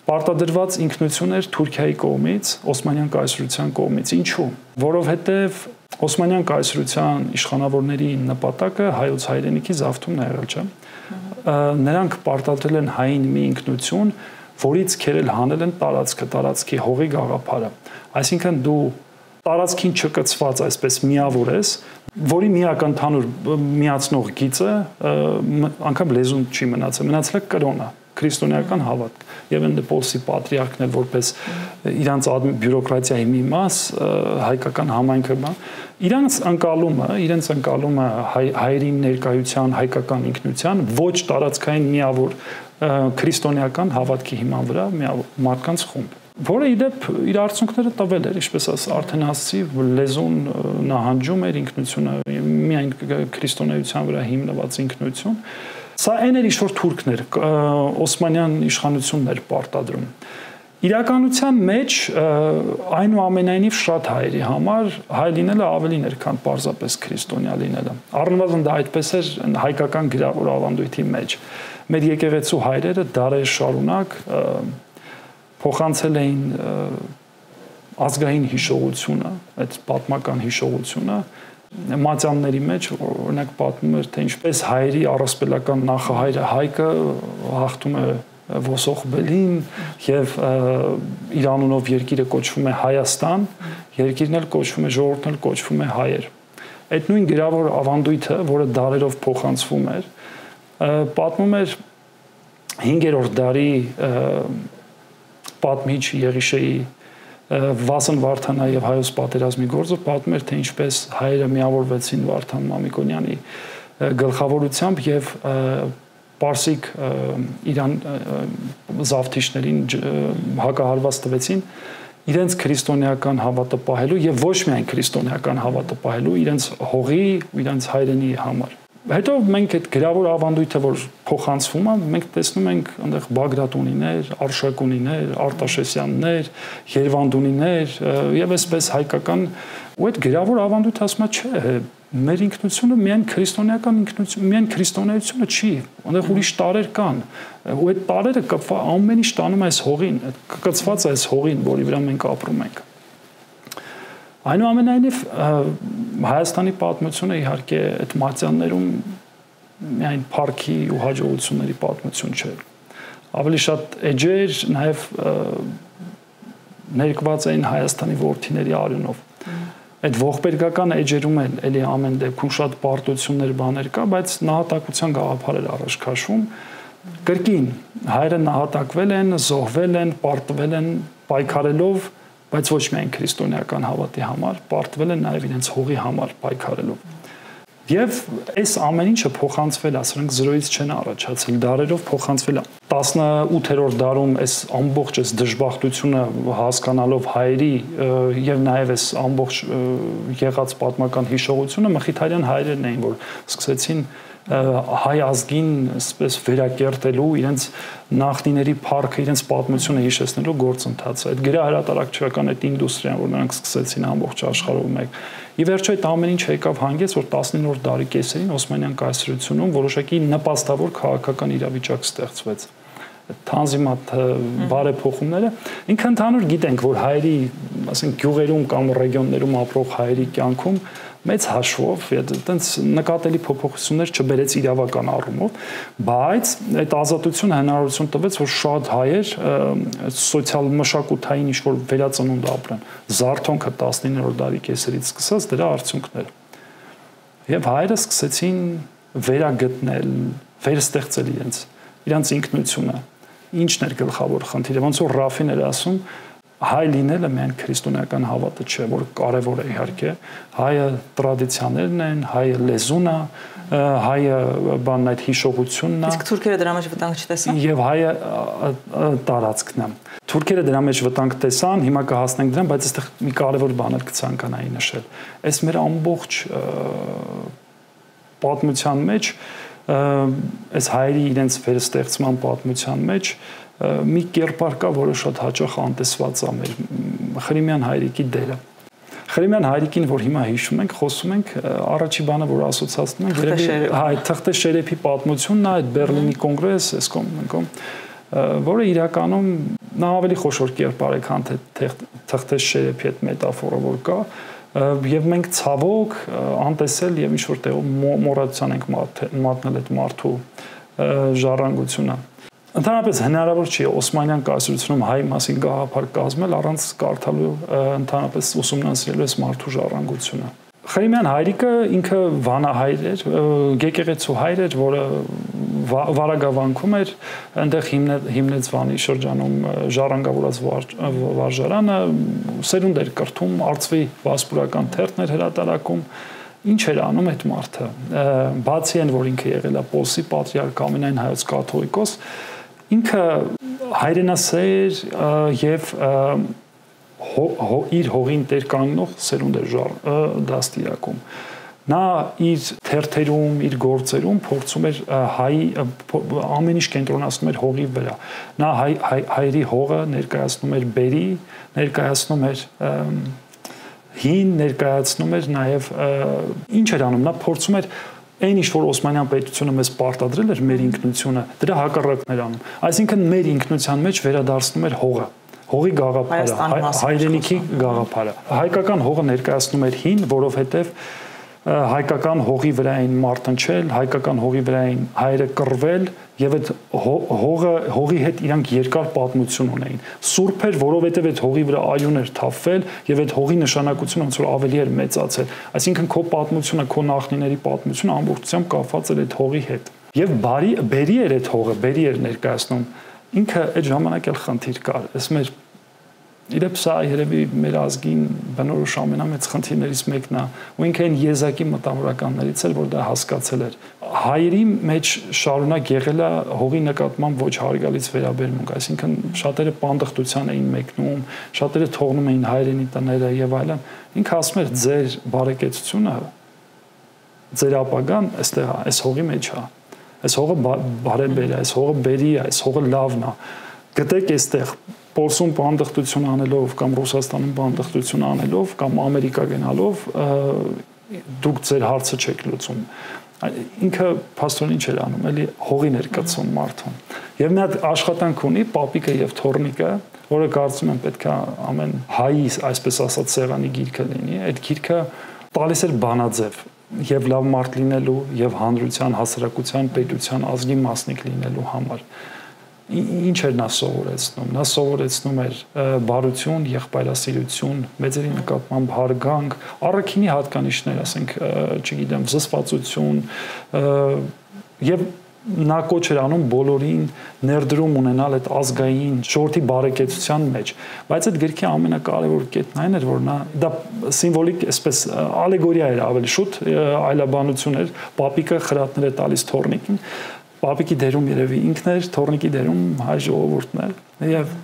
Պարտադրված ինքնություն էր Թուրքիայի կողմից, Օսմանյան կայսրության կողմից։ Ինչու՞։ Որովհետև Օսմանյան կայսրության իշխանավորների նպատակը հայոց հայրենիքի զավթումն է եղել, չէ՞։ Նրանք պարտադրել են հային մի ինքնություն, որից քերել հանել են տարածքի հողի գաղափարը։ Այսինքն դու տարածքին չկցված այսպես միավոր ես, որի միակ ընդհանուր միացնող գիծը անգամ լեզուն չի մնացել, մնացել է կրոնը, քրիստոնեական հավատք։ Եվ ընդ Պոլսի պատրիարքն էլ որպես իրանց բյուրոկրատիայի մի մաս, հայկական համայնքը, իրենց ընկալումը հայերի ներկայության, հայկական ինքնության ոչ տարածքային միավոր քրիստոնեական հավատքի հիման վրա մարդկանց խումբ, որը իդեպ իր արդյունքները տվել էր, ինչպես արդեն ասացի, լեզուն նահանջում էր ինքնությունը, միայն քրիստոնեության վրա հիմնված ինքնություն։ Սա այն էր, ինչ որ թուրքներ, Օսմանյան իշխանությունն էր պարտադրում։ Իրականության մեջ այնուամենայնիվ շատ հայերի համար հայ լինելը ավելին էր, քան պարզապես քրիստոնյա լինելը։ Առնվազն դա այդպես էր հայկական գրավոր ավանդույթի մեջ։ Մեր եկեղեցու հայրերը դարեր շարունակ փոխանցել էին ազգային հիշողությունը, այդ պատմական հիշողությունը մատյանների մեջ օրինակ պատմում էր, թե ինչպես հայերի առասպելական նախահայրը Հայկը հաղթում է ոսող բելին եւ իր անունով երկիրը կոչվում է Հայաստան, երկիրն էլ կոչվում է, ժողովուրդն էլ կոչվում է հայեր։ Այդ նույն գրավոր ավանդույթը, որը դարերով փոխանցվում էր, պատմում էր 5-րդ դարի պատմիչ Եղիշեի Վասն Վարդանայի եւ հայոց պատերազմի գործը պատմում էր, թե ինչպես հայերը միավորվեցին Վարդան Մամիկոնյանի գլխավորությամբ եւ պարսիկ Իրան զավթիչներին հակահարված տվեցին իրենց քրիստոնեական հավատը պահելու եւ ոչ միայն քրիստոնեական հավատը պահելու իրենց հողի, իրենց հայրենի համար։ Հետո մենք այդ գրավոր ավանդույթը, որ փոխանցվում է, մենք տեսնում ենք այնտեղ Բագրատունիներ, Արշակունիներ, Արտաշեսյաններ, Երևանդունիներ եւ այսպես հայկական ու այդ գրավոր ավանդույթը ասում է, չէ, մեր ինքնությունը միայն քրիստոնեական ինքնություն, միայն քրիստոնեությունը չի, այնտեղ ուրիշ տարեր կան, ու այդ տարերը ամեն ինչ տանում այս հողին, կկցված այս հողին, որի վրա մենք ապրում ենք։ Այնուամենայնիվ Հայաստանի պատմությունը իհարկե այդ մատյաններում միայն փառքի ու հաջողությունների պատմություն չէ։ Ավելի շատ էջեր նաև ներկված էին Հայաստանի որդիների արյունով։ Այդ ողբերգական էջերում էլ էլի ամեն դեպքում շատ պարտություններ բաներ կա, բայց նահատակության գաղափար էր առաջ քաշվում։ Կրկին հայերը նահատակվել են, զոհվել են, պարտվել են պայքարելով, բայց ոչ միայն քրիստոնեական հավատի համար, պարտվել են նաև իրենց հողի համար պայքարելով։ Եվ այս ամեն ինչը փոխանցվել է, սրանք զրոյից չեն առաջացել, դարերով փոխանցվել է։ 18-րդ դարում այս ամբողջ այս դժբախտությունը հասկանալով հայերի եւ նաև այս ամբողջ եղած պատմական հիշողությունը մխիթարյան հայերն էին, որ սկսեցին հայ ազգին այսպես վերակերտելու իրենց նախնիների փառքը, իրենց պատմությունը հիշեցնելու գործընթացը։ Այդ գրահրատարակչական այդ ինդուստրիան, որ նրանք սկսեցին ամբողջ աշխարհով մեկ։ Ի վերջո այդ ամեն ինչ եկավ հանգեց, որ 19-րդ դարի կեսերին Օսմանյան կայսրությունում որոշակի նպաստավոր քաղաքական իրավիճակ ստեղծվեց։ Թանզիմատ բարեփոխումները ինքը ընդհանուր գիտենք, որ հայերի, ասենք գյուղերում կամ ռեգիոններում ապրող հայերի կյանքում մեծ հաշվով այդտենց նկատելի փոփոխություններ չբերեց իրավական առումով, բայց այդ ազատությունը հնարավորություն տվեց, որ շատ հայեր սոցիալ մշակութային ինչ-որ վերածնունդ ապրեն։ Զարթոնքը 19-րդ դարի կեսերից սկսած դրա արդյունքները։ Եվ հայերը սկսեցին վերագտնել, վերստեղծել իրենց ինքնությունը։ Ինչն էր գլխավոր խնդիրը, ոնց որ Ռաֆին էր ասում, հայ լինելը միայն քրիստոնեական հավատը չէ, որ կարևոր է իհարկե, հայը տրադիցիաներն են, հայը լեզուն է, հայը բանն այդ հիշողությունն է։ Իսկ թուրքերը դրա մեջ վտանգ չտեսան։ Եվ հայը տարածքն է։ Թուրքերը դրա մեջ վտանգ տեսան, հիմա կհասնենք դրան, բայց այստեղ մի կարևոր բան էլ կցանկանայի նշել։ Այս մեր ամբողջ պատմության մեջ, այս հայերի իրենց վերստեղծման պատմության մեջ մի կերպար կա, որը շատ հաճախ անտեսված է մեր Խրիմյան հայրիկի դերը։ Խրիմյան հայրիկին, որ հիմա հիշում ենք, խոսում ենք, առաջի բանը, որ ասոցացնում ենք, երևի հայ Թղթեշերեփի պատմությունն է, այդ Բերլինի կոնգրես, այս կոմ, որը իրականում նա ավելի խոշոր կերպար է, քան թե Թղթեշերեփի այդ մետաֆորը, որ կա, եւ մենք ցավոք անտեսել եւ ինչ որ տեղով մոռացան ենք մատնել այդ մարդու ժառանգությունը։ Ընդհանրապես հնարավոր չի Օսմանյան կայսրությունում հայ մասին գաղափար կազմել առանց կարդալու ընդհանրապես ուսումնասիրելու այս մարդու ժառանգությունը։ Խրիմյան հայրիկը ինքը վանահայր էր, եկեղեցու հայր էր, որը Վարագավանքում էր, այնտեղ հիմնեց Վանի շրջանում ժառանգավորած վարժարանը, սերունդ էր կրթում, արծվի վասպուրական թերթներ հրատարակում։ Ինչ էր անում այդ մարդը։ Բացի այն, որ ինքը եղել է Պոլսի պատրիարք, ամենայն հայոց կաթողիկոս, ինքը հայրենասեր եւ իր հողին տեր կանգնող սերունդ էր դաստիարակում։ Նա իր թերթերում, իր գործերում փորձում էր ամեն ինչ կենտրոնացնում էր հողի վրա։ Նա հայերի հողը ներկայացնում էր բերի, ներկայացնում էր հին, ներկայացնում էր նաև ինչ էր անում, նա փորձում էր այն ինչ որ Օսմանյան պետությունը մեզ պարտադրել էր մեր ինքնությունը, դրա հակառակն էր անում։ Այսինքն մեր ինքնության մեջ վերադարձնում էր հողը, հողի գաղափարը, հայրենիքի գաղափարը։ Հայկական հողը ներկայացնում էր հին, որովհետև հայկական հողի վրա էին մարտնչել, հայկական հողի վրա էին հայերը կռվել եւ այդ հողի հետ իրանք երկար պատմություն ունեին։ Սուրբ էր, որովհետեւ այդ հողի վրա այուն էր թափվել եւ այդ հողի նշանակությունը ոնց որ ավելի էր մեծացել։ Այսինքն քո պատմությունը, քո նախնիների պատմությունը ամբողջությամբ կապված էր այդ հողի հետ։ Եվ բերի էր այդ հողը, բերի էր ներկայացնում։ Ինքը այդ ժամանակ էլ խնդիր կար։ Այս մեր իրապես սա երևի մեր ազգին բնորոշ ամենամեծ խնդիրներից մեկն է, ու ինքը այն եզակի մտավորականներից էր, որ դա հասկացել էր։ Հայերի մեջ շարունակ եղել է հողի նկատմամբ ոչ հարգալից վերաբերմունք, այսինքն շատերը պանդխտության էին մեկնում, շատերը թողնում էին հայրենի տները եւ այլն։ Ինքը ասում էր ձեր բարեկեցությունը, ձեր ապագան այստեղ է, այս հողի մեջ է։ Այս հողը բարեբեր է, այս հողը բերի է, այս հողը լավն է։ Գտեք այստեղ Պոլսում բանդխտություն անելով կամ Ռուսաստանում բանդխտություն անելով կամ Ամերիկա գնալով դուք ձեր հարցը չեք լուծում։ Ինքը փաստորեն ինչ էր անում, էլի հողի ներկայացում մարդուն։ Եվ մի հատ աշխատանք ունի պապիկը եւ թորնիկը, որը կարծում եմ պետք է ամեն հայի, այսպես ասած, սեղանի գիրքը լինի։ Այդ գիրքը տալիս էր բանաձև եւ լավ մարդ լինելու եւ հանրության, հասարակության, պետության, ազգի մասնիկ լինելու համար։ Ինչ էր նա սովորեցնում։ Նա սովորեցնում էր բարություն, եղբայրասիրություն, մեծերի նկատմամբ հարգանք, առաքինի հատկանիշներ, ասենք, չգիտեմ, զսպվածություն եւ նա կոչ էր անում բոլորին ներդրում ունենալ այդ ազգային ժողովրդի բարեկեցության մեջ, բայց այդ գրքի ամենակարևոր կետն այն էր, որ նա դա սիմվոլիկ, այսպես ալեգորիա էր ավելի շուտ, այլաբանություն էր, պապիկը խրատներ է տալիս թորնիկին, պապիկի դերում երևի ինքն էր, թորնիկի դերում հայ ժողովուրդն էր, եւ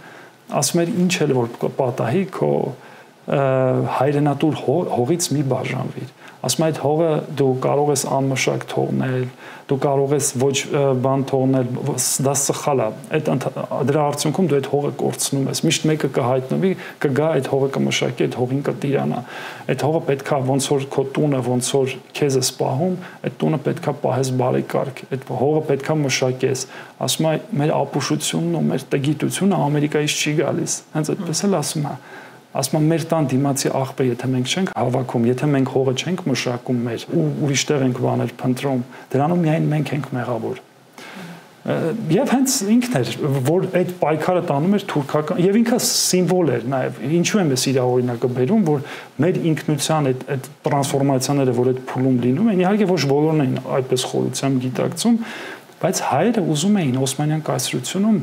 ասում էր ինչ էլ որ պատահի քո հայրենատուր հողից մի բաժանվիր։ Ասում այդ հողը դու կարող ես անմշակ թողնել, դու կարող ես ոչ բան թողնել, դա սխալ է։ Այդ դրա արդյունքում դու այդ հողը կորցնում ես։ Միշտ մեկը կհայտնվի, կգա այդ հողը կմշակի, այդ հողին կտիրանա։ Այդ հողը պետքա ոնց որ քո տունը, ոնց որ քեզ է սպահում, այդ տունը պետքա պահես բարեկարգ, այդ հողը պետքա մշակես։ Ասում է մեր ապուշությունն ու մեր տգիտությունը Ամերիկայից չի գալիս։ Հենց այդպես էլ ասում է։ Ասում եմ մեր տան դիմացի աղբը եթե մենք չենք հավաքում, եթե մենք հողը չենք մշակում մեր ու ուրիշտեղ ենք բաներ փնտրում, դրանում միայն մենք ենք մեղավոր։ Եվ հենց ինքն էր, որ այդ պայքարը տանում էր թուրքական, եւ ինքը սիմվոլ էր նաեւ, ինչու եմ ես իր օրինակը բերում, որ մեր ինքնության այդ տրանսֆորմացիաները, որ այդ փուլում լինում են, իհարկե ոչ բոլորն են այդպես խորությամբ գիտակցում, բայց հայերը ուզում էին Օսմանյան կայսրությունում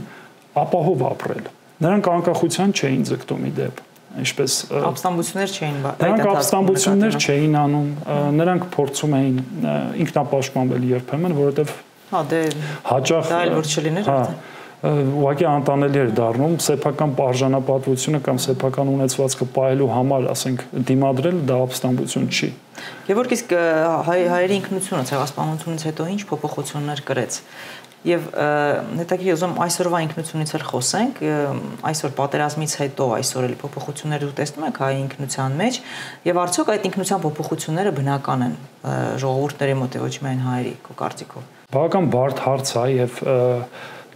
ապահով ապրել։ Նրանք անկախության չէին ձգտում իդեպ։ Ինչպես ապստամբություններ չէին նրանք ապստամբություններ չէին անում, նրանք փորձում էին ինքնապաշտպանվել երբեմն, որովհետև հաճախ դա էլ որ չլիներ ուղղակի անտանելի էր դառնում սեփական արժանապատվությունը կամ սեփական ունեցվածքը պահելու համար, ասենք, դիմադրել դա ապստամբություն չի։ Եվ իսկ հայերի ինքնությունը ցեղասպանությունից հետո ինչ փոփոխություններ կրեց։ Եվ հետաքրքիր ուզում այսօրվա ինքնությունից էլ խոսենք, այսօր պատերազմից հետո այսօր էլ փոփոխություններ ու տեսնում եք հայ ինքնության մեջ, եւ արդյոք այդ ինքնության փոփոխությունները բնական են ժողովուրդների մոտ, ոչ միայն հայերի, քո կարծիքով։ Բավական բարդ հարց է եւ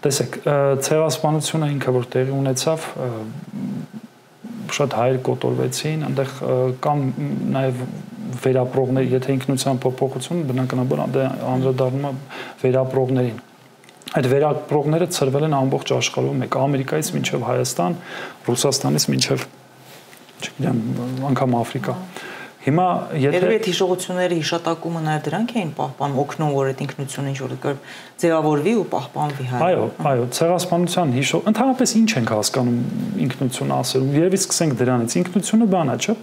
տեսեք, ցեղասպանությունը ինքը որ տեղի ունեցավ, շատ հայեր կոտորվեցին, այնտեղ կան նաեւ վերապրողներ, եթե ինքնության փոփոխություն բնականաբար անդրադառնում է վերապրողներին։ Այդ վերապրողները ծրվել են ամբողջ աշխարհում, մեկ Ամերիկայից մինչև Հայաստան, Ռուսաստանից մինչև, չգիտեմ, անգամ Աֆրիկա։ Հիմա եթե այդ հիշողությունների հիշատակումը նաև դրանք էին պահպանում, օգնում, որ այդ ինքնությունը ինչ-որ ձևավորվի ու պահպանվի հայ։ Այո, ցեղասպանության հիշող, ընդհանրապես ինչ ենք հասկանում ինքնություն ասելուն։ Երևի սկսենք դրանից։ Ինքնությունը բան է, չէ՞։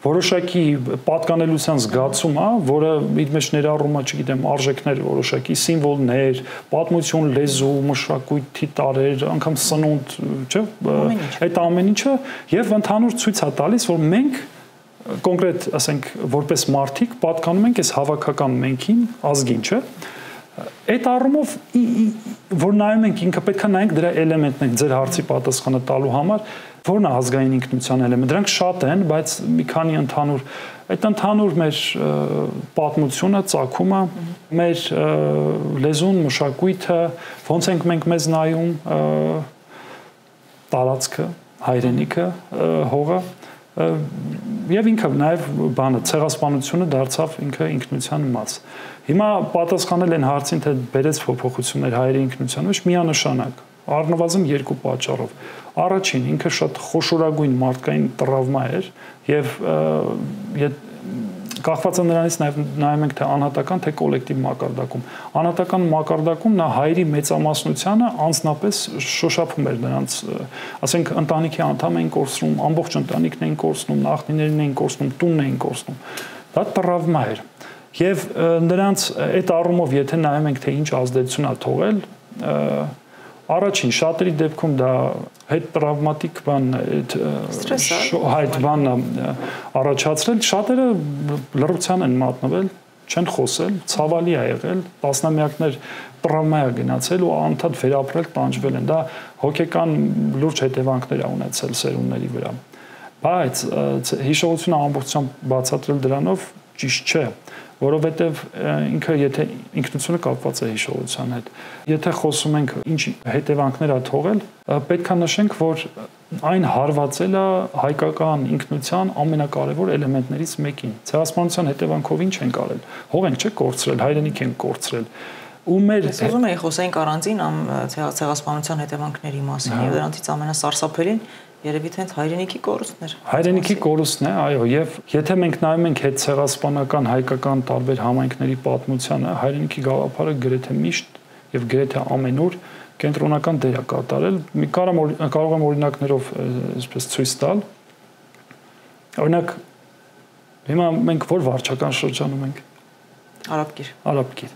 Որոշակի պատկանելության զգացում է, որը իր մեջ ներառում է, չգիտեմ, արժեքներ, որոշակի սիմվոլներ, պատմություն, լեզու, մշակույթի տարրեր, անգամ սնունդ, չէ՞։ Այդ ամեն ինչը եւ ընդհանուր ցույց է տալիս, որ մենք կոնկրետ, ասենք, որպես մարդիկ պատկանում ենք այս հավաքական մենքին, ազգին, չէ՞։ Այդ առումով, որ նայում ենք ինքը պետք է նայենք դրա էլեմենտներին, ձեր հարցի պատասխանը տալու համար, որն է ազգային ինքնության էլեմենտ։ Դրանք շատ են, բայց մի քանի ընդհանուր մեր պատմությունը, ծագումը, մեր լեզուն, մշակույթը, ոնց ենք մենք մեզ նայում, տարածքը, հայրենիքը, հողը, Եվ ինքը նաև բանը ցեղասպանությունը դարձավ ինքը ինքնության մաս։ Հիմա պատասխանել են հարցին, թե բերեց փոփոխություններ հայերի ինքնության մեջ միանշանակ, առնվազն երկու պատճառով։ Առաջին, ինքը շատ խոշորագույն մարդկային տրավմա էր եւ կախված է նրանից նաև նայում ենք թե անհատական թե կոլեկտիվ մակարդակում։ Անհատական մակարդակում նա հայերի մեծամասնությանը անձնապես շոշափում էր նրանց, ասենք ընտանիքի անդամ էին կորցնում, ամբողջ ընտանիքն էին կորցնում, նախնիներին էին կորցնում, տունն էին կորցնում։ Դա տրավմա էր։ Եվ նրանց այդ առումով եթե նայում ենք թե ինչ ազդեցություն է թողել, առաջին շատերի դեպքում դա հետ տրավմատիկ բան այդ բանն առաջացրել, շատերը լռության են մատնվել, չեն խոսել, ցավալի է եղել, տասնամյակներ տրավմա է գնացել ու անդադ վերապրել, տանջվել են, դա հոգեկան լուրջ հետևանքներ է ունեցել սերունդների վրա։ Բայց հիշողությունը ամբողջությամբ բացատրել դրանով ճիշտ չէ, որովհետև ինքը եթե ինքնությունը կապված է հիշողության հետ, եթե խոսում ենք ինչ հետևանքներ է թողել, պետք է նշենք, որ այն հարվածել է հայկական ինքնության ամենակարևոր էլեմենտներից մեկին։ Ցեղասպանության հետևանքով ինչ են կարել։ Հող են չէ կորցրել, հայրենիք են կորցրել։ Ու մեր ուզում էի խոսենք առանձին ցեղասպանության հետևանքների մասին եւ դրանցից ամենասարսափելին երևի թե հայրենիքի կորուստներ։ Հայրենիքի կորուստն է, այո, եւ եթե մենք նայում ենք հետ ցեղասպանական հայկական տարբեր համայնքների պատմությանը, հայրենիքի գաղափարը գրեթե միշտ եւ գրեթե ամենուր կենտրոնական դեր է կատարել։ Մի կարող եմ օրինակներով այսպես ցույց տալ։ Օրինակ հիմա մենք որ վարչական շրջանում ենք։ Արաբկիր։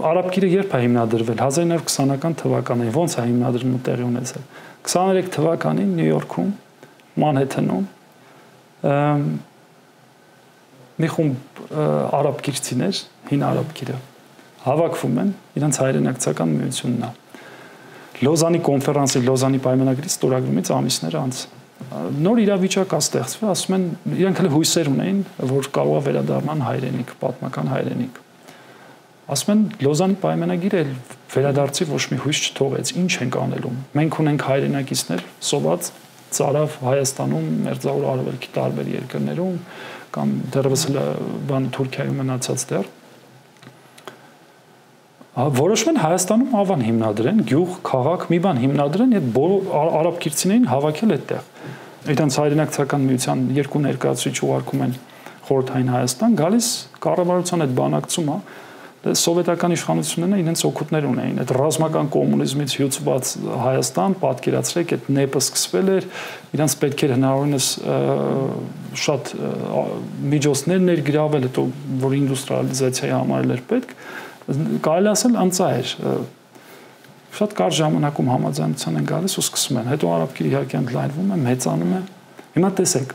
Արաբկիրը երբ է հիմնադրվել 1920-ական թվականին, ոնց է հիմնադրումը տեղի ունեցել։ 23 թվականին Նյու Յորքում, Մանհեթենում մի խումբ արաբկիրցիներ, հին արաբկիրը հավաքվում են, իրենց հայրենակցական միությունն է։ Լոզանի կոնֆերանսի, Լոզանի պայմանագրի ստորագրումից ամիսներ անց նոր իրավիճակ է ստեղծվել, ասում են, իրենք հենց հույսեր ունեին, որ կարող է վերադառնան հայրենիք, պատմական հայրենիք։ Ասում են Լոզանի պայմանագիրը վերադարձի ոչ մի հույս չթողեց, ինչ ենք անելու։ Մենք ունենք հայրենակիցներ, սոված ծարավ Հայաստանում, Մերձավոր Արևելքի տարբեր երկրներում կամ դեռևս բան Թուրքիայում մնացած դեռ։ Որոշում են Հայաստանում ավան հիմնադրեն, գյուղ, քաղաք, մի բան հիմնադրեն եւ բոլոր արաբկիրցիներին հավաքել այդտեղ։ Այդտենց հայրենակցական միության երկու ներկայացուցիչ ուղարկում են խորհրդային Հայաստան, գալիս կառավարության այդ բանակցումը սովետական իշխանությունները իրենց օգուտներ ունեին։ Այդ ռազմական կոմունիզմից հյուծված Հայաստան, պատկերացրեք, այդ նեպը սկսվել էր, իրենց պետք էր հնարավորինս շատ միջոցներ ներգրավել, հետո որ ինդուստրիալիզացիայի համար էր պետք, կարելի ասել անցա էր։ Շատ կարճ ժամանակում համաձայնության են գալիս ու սկսում են։ Հետո արաբկիրը իհարկե ընդլայնվում է, մեծանում է։ Հիմա տեսեք,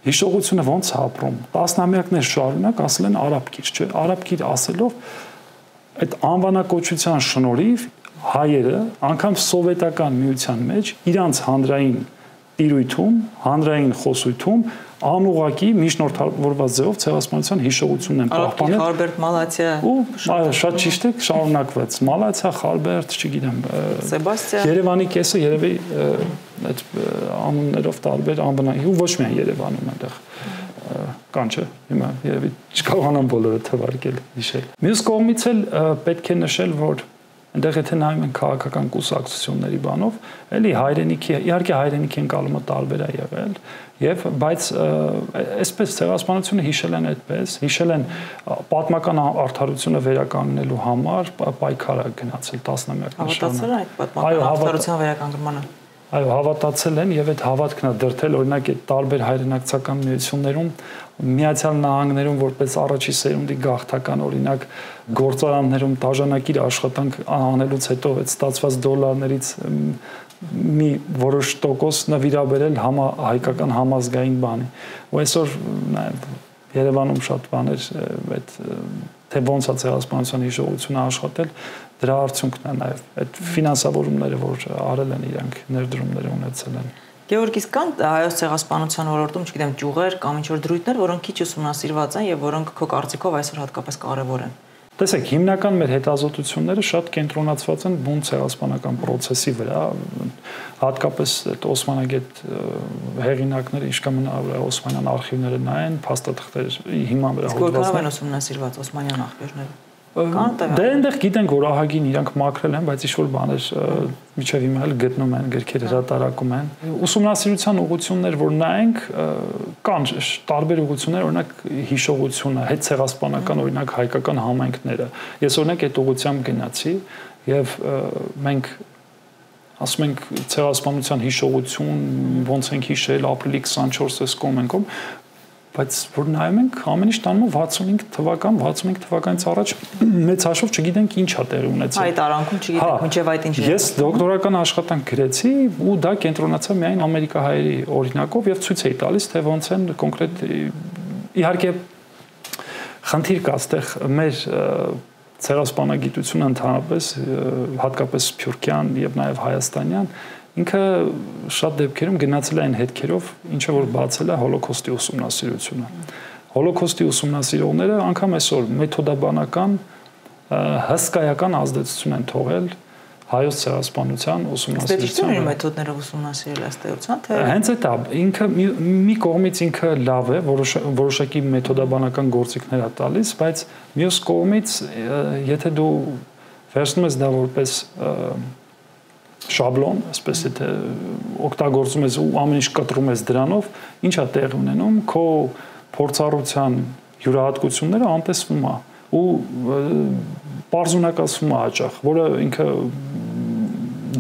հիշողությունը ոնց է ապրում։ Տասնամյակներ շարունակ ասել են արաբկիր, չէ՞։ Արաբկիր ասելով այդ անվանակոչության շնորհիվ հայերը անգամ սովետական միության մեջ իրանց հանրային տիրույթում, հանրային խոսույթում անուղակի միջնորդավորված ձևով ցեղասպանության հիշողությունն են պահպանել։ Խարբերտ Մալացիա։ Ու այո, շատ ճիշտ է, շարունակվեց։ Մալացիա, Խարբերտ, չգիտեմ, Սեբաստիան։ Երևանի կեսը երևի այդ անուններով տարբեր անվանակ ու ոչ միայն Երևանում այնտեղ կան չէ, հիմա երևի չկարողանամ բոլորը թվարկել, հիշել։ Մյուս կողմից էլ պետք է նշել, որ այնտեղ եթե նայում ենք քաղաքական կուսակցությունների բանով, էլի հայրենիքի, իհարկե հայրենիքի ընկալումը տարբեր է եղել, եւ բայց այսպես ցեղասպանությունը հիշել են այդպես, հիշել են պատմական արդարությունը վերականգնելու համար պայքարը գնացել տասնամյակներ շարունակ։ Հավատացել են այդ պատմական արդարության վերականգնմանը։ Այո, հավատացել են եւ այդ հավատքն է դրդել օրինակ այդ տարբեր հայրենակցական միություններում Միացյալ Նահանգներում որպես առաջի սերունդի գաղթական օրինակ գործարաններում դաժանակիր աշխատանք անելուց հետո այդ ստացված դոլարներից մի որոշ տոկոս նվիրաբերել հայկական համազգային բանի։ Ու այսօր նաեւ Երևանում շատ բաներ այդ թե ոնց է ցեղասպանության հիշողությունը աշխատել, դրա արդյունքն է նաեւ այդ ֆինանսավորումները, որ արել են իրանք ներդրումներ ունեցել են։ Գեորգ, իսկ կան հայոց ցեղասպանության ոլորտում, չգիտեմ, ճյուղեր կամ ինչ որ դրույթներ, որոնք քիչ ուսումնասիրված են եւ որոնք քո կարծիքով այսօր հատկապես կարեւոր են։ Տեսեք, հիմնական մեր հետազոտությունները շատ կենտրոնացված են բուն ցեղասպանական process-ի վրա, հատկապես այդ Օսմանագետ հեղինակները իշքամնա Օսմանյան արխիվները նայեն, փաստաթղթեր հիմա վրա հոդվածներ։ Իսկ որքանով են ուսումնասիրված Օսմանյան արխիվները։ Դե այնտեղ գիտենք, որ ահագին իրանք մաքրել են, բայց ինչ-որ բաներ միջև հիմա էլ գտնում են, գրքեր հրատարակում են։ Ուսումնասիրության ուղղություններ, որ նայենք, կան տարբեր ուղղություններ, օրինակ հիշողությունը, հետ ցեղասպանական, օրինակ հայկական համայնքները։ Ես օրինակ այդ ուղղությամբ գնացի եւ մենք ասում ենք ցեղասպանության հիշողություն, ոնց ենք հիշել ապրիլի 24-ից կոմենկոմ, բայց որ նայում ենք ամեն ինչ տանում 65 թվականից առաջ մեծ հաշվով չգիտենք ինչ է տեղի ունեցել։ Այդ արանքում չգիտենք ինչև այդ ինչ է։ Ես դոկտորական աշխատանք գրեցի ու դա կենտրոնացա միայն ամերիկահայերի օրինակով եւ ցույց էի տալիս թե ոնց են կոնկրետ իհարկե խնդիր կա այդտեղ մեր ցեղասպանագիտությունը ընդհանրապես հատկապես սփյուռքյան եւ նաեւ հայաստանյան ինքը շատ դեպքերում գնացել է այն հետքերով, ինչը որ բացել է հոլոկոստի ուսումնասիրությունը։ Հոլոկոստի ուսումնասիրողները անգամ այսօր մեթոդաբանական հսկայական ազդեցություն են թողել հայոց ցեղասպանության ուսումնասիրությանը։ Իսկ մեթոդներով ուսումնասիրել ըստ էության թե հենց այդ է, ինքը մի կողմից ինքը լավ է, որոշակի մեթոդաբանական գործիքներ է տալիս, բայց մյուս կողմից եթե դու վերցնում ես դա որպես շաբլոն, այսպես եթե օգտագործում ես ու ամեն ինչ կտրում ես դրանով, ինչ է տեղի ունենում, քո փորձառության յուրահատկությունները անտեսվում է ու պարզունակացվում է հաճախ, որը ինքը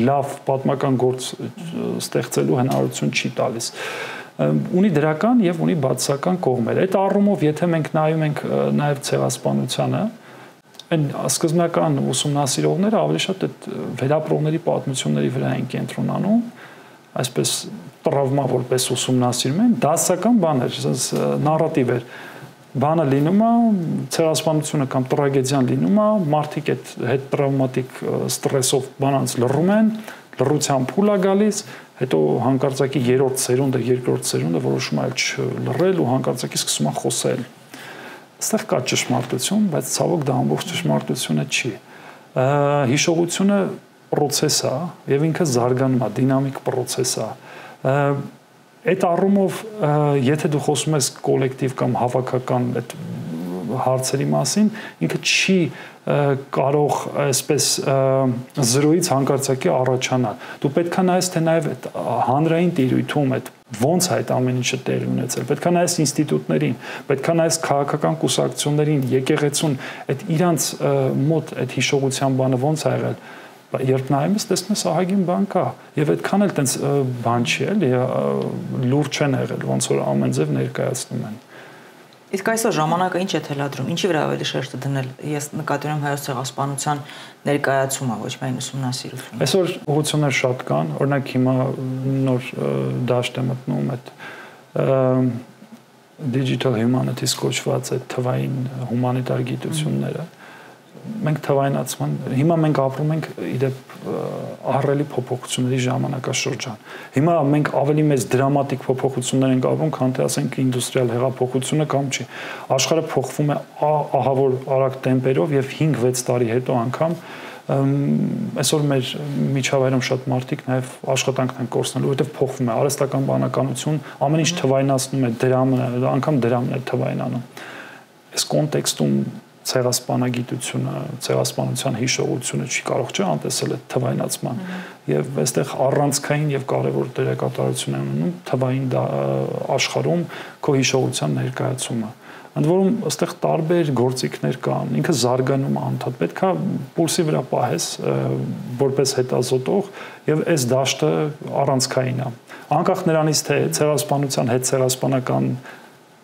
լավ պատմական գործ ստեղծելու հնարավորություն չի տալիս։ Ունի դրական եւ ունի բացասական կողմեր։ Այդ առումով, եթե մենք նայում ենք նաեւ ցեղասպանությանը, այն սկզբնական ուսումնասիրողները ավելի շատ այդ վերապրողների պատմությունների վրա են կենտրոնանում, այսպես տրավմա որպես ուսումնասիրում են, դասական բաներ, ասես նարատիվ էր, բանը լինում է, ցեղասպանությունը կամ տրագեդիան լինում է, մարդիկ այդ հետ տրավմատիկ ստրեսով բանանց լռում են, լռության փուլ է գալիս, հետո հանկարծակի երրորդ սերունդը, երկրորդ սերունդը որոշում է չլռել ու հանկարծակի սկսում է խոսել։ Այստեղ կա ճշմարտություն, բայց ցավոք դա ամբողջ ճշմարտությունը չի։ Հիշողությունը process է եւ ինքը զարգանում է, դինամիկ process է։ Այդ առումով, եթե դու խոսում ես կոլեկտիվ կամ հավաքական այդ հարցերի մասին, ինքը չի կարող այսպես զրոյից հանկարծակի առաջանալ։ Դու պետք է նայես թե նաեւ այդ հանրային տիրույթում այդ ոնց է այդ ամեն ինչը տեղի ունեցել։ Պետք է նայես ինստիտուտներին, պետք է նայես քաղաքական կուսակցություններին, եկեղեցուն, այդ իրանց մոտ այդ հիշողության բանը ոնց է եղել։ Երբ նայում ես, տեսնում ես ահագին բան կա, եւ այդքան էլ տենց բան չի էլի, լուրջ չեն եղել, ոնց որ ամեն ձև ներկայացնում են։ Իսկ այսօր ժամանակը ինչ է թելադրում, ինչի վրա ավելի շեշտը դնել։ Ես նկատի ունեմ հայոց ցեղասպանության ներկայացումը, ոչ միայն ուսումնասիրությունը։ Այսօր ուղղություններ շատ կան, օրինակ հիմա նոր դաշտ է մտնում այդ digital humanities կոչված այդ թվային հումանիտար գիտությունները։ Մենք թվայնացման հիմա մենք ապրում ենք իդեպ ահռելի փոփոխությունների ժամանակաշրջան։ Հիմա մենք ավելի մեծ դրամատիկ փոփոխություններ ենք ապրում, քան թե ասենք ինդուստրիալ հեղափոխությունը կամ չի։ Աշխարհը փոխվում է ահավոր արագ տեմպերով եւ 5-6 տարի հետո անգամ այսօր մեր միջավայրում շատ մարդիկ նաեւ աշխատանքն են կորցնելու, որովհետեւ փոխվում է արհեստական բանականություն, ամեն ինչ թվայնացնում է, դրամը, անգամ դրամն է թվայնանում։ Այս կոնտեքստում ցեղասպանագիտությունը, ցեղասպանության հիշողությունը չի կարող չէ անտեսել այդ թվայնացման եւ այստեղ առանցքային եւ կարեւոր դերակատարություն են ունենում թվային աշխարհում քո հիշողության ներկայացումը։ Ընդ որում այստեղ տարբեր գործիքներ կան, ինքը զարգանում է անդադ, պետքա պուլսի վրա պահես որպես հետազոտող եւ այս դաշտը առանցքային է։ Անկախ նրանից թե ցեղասպանության հետ ցեղասպանական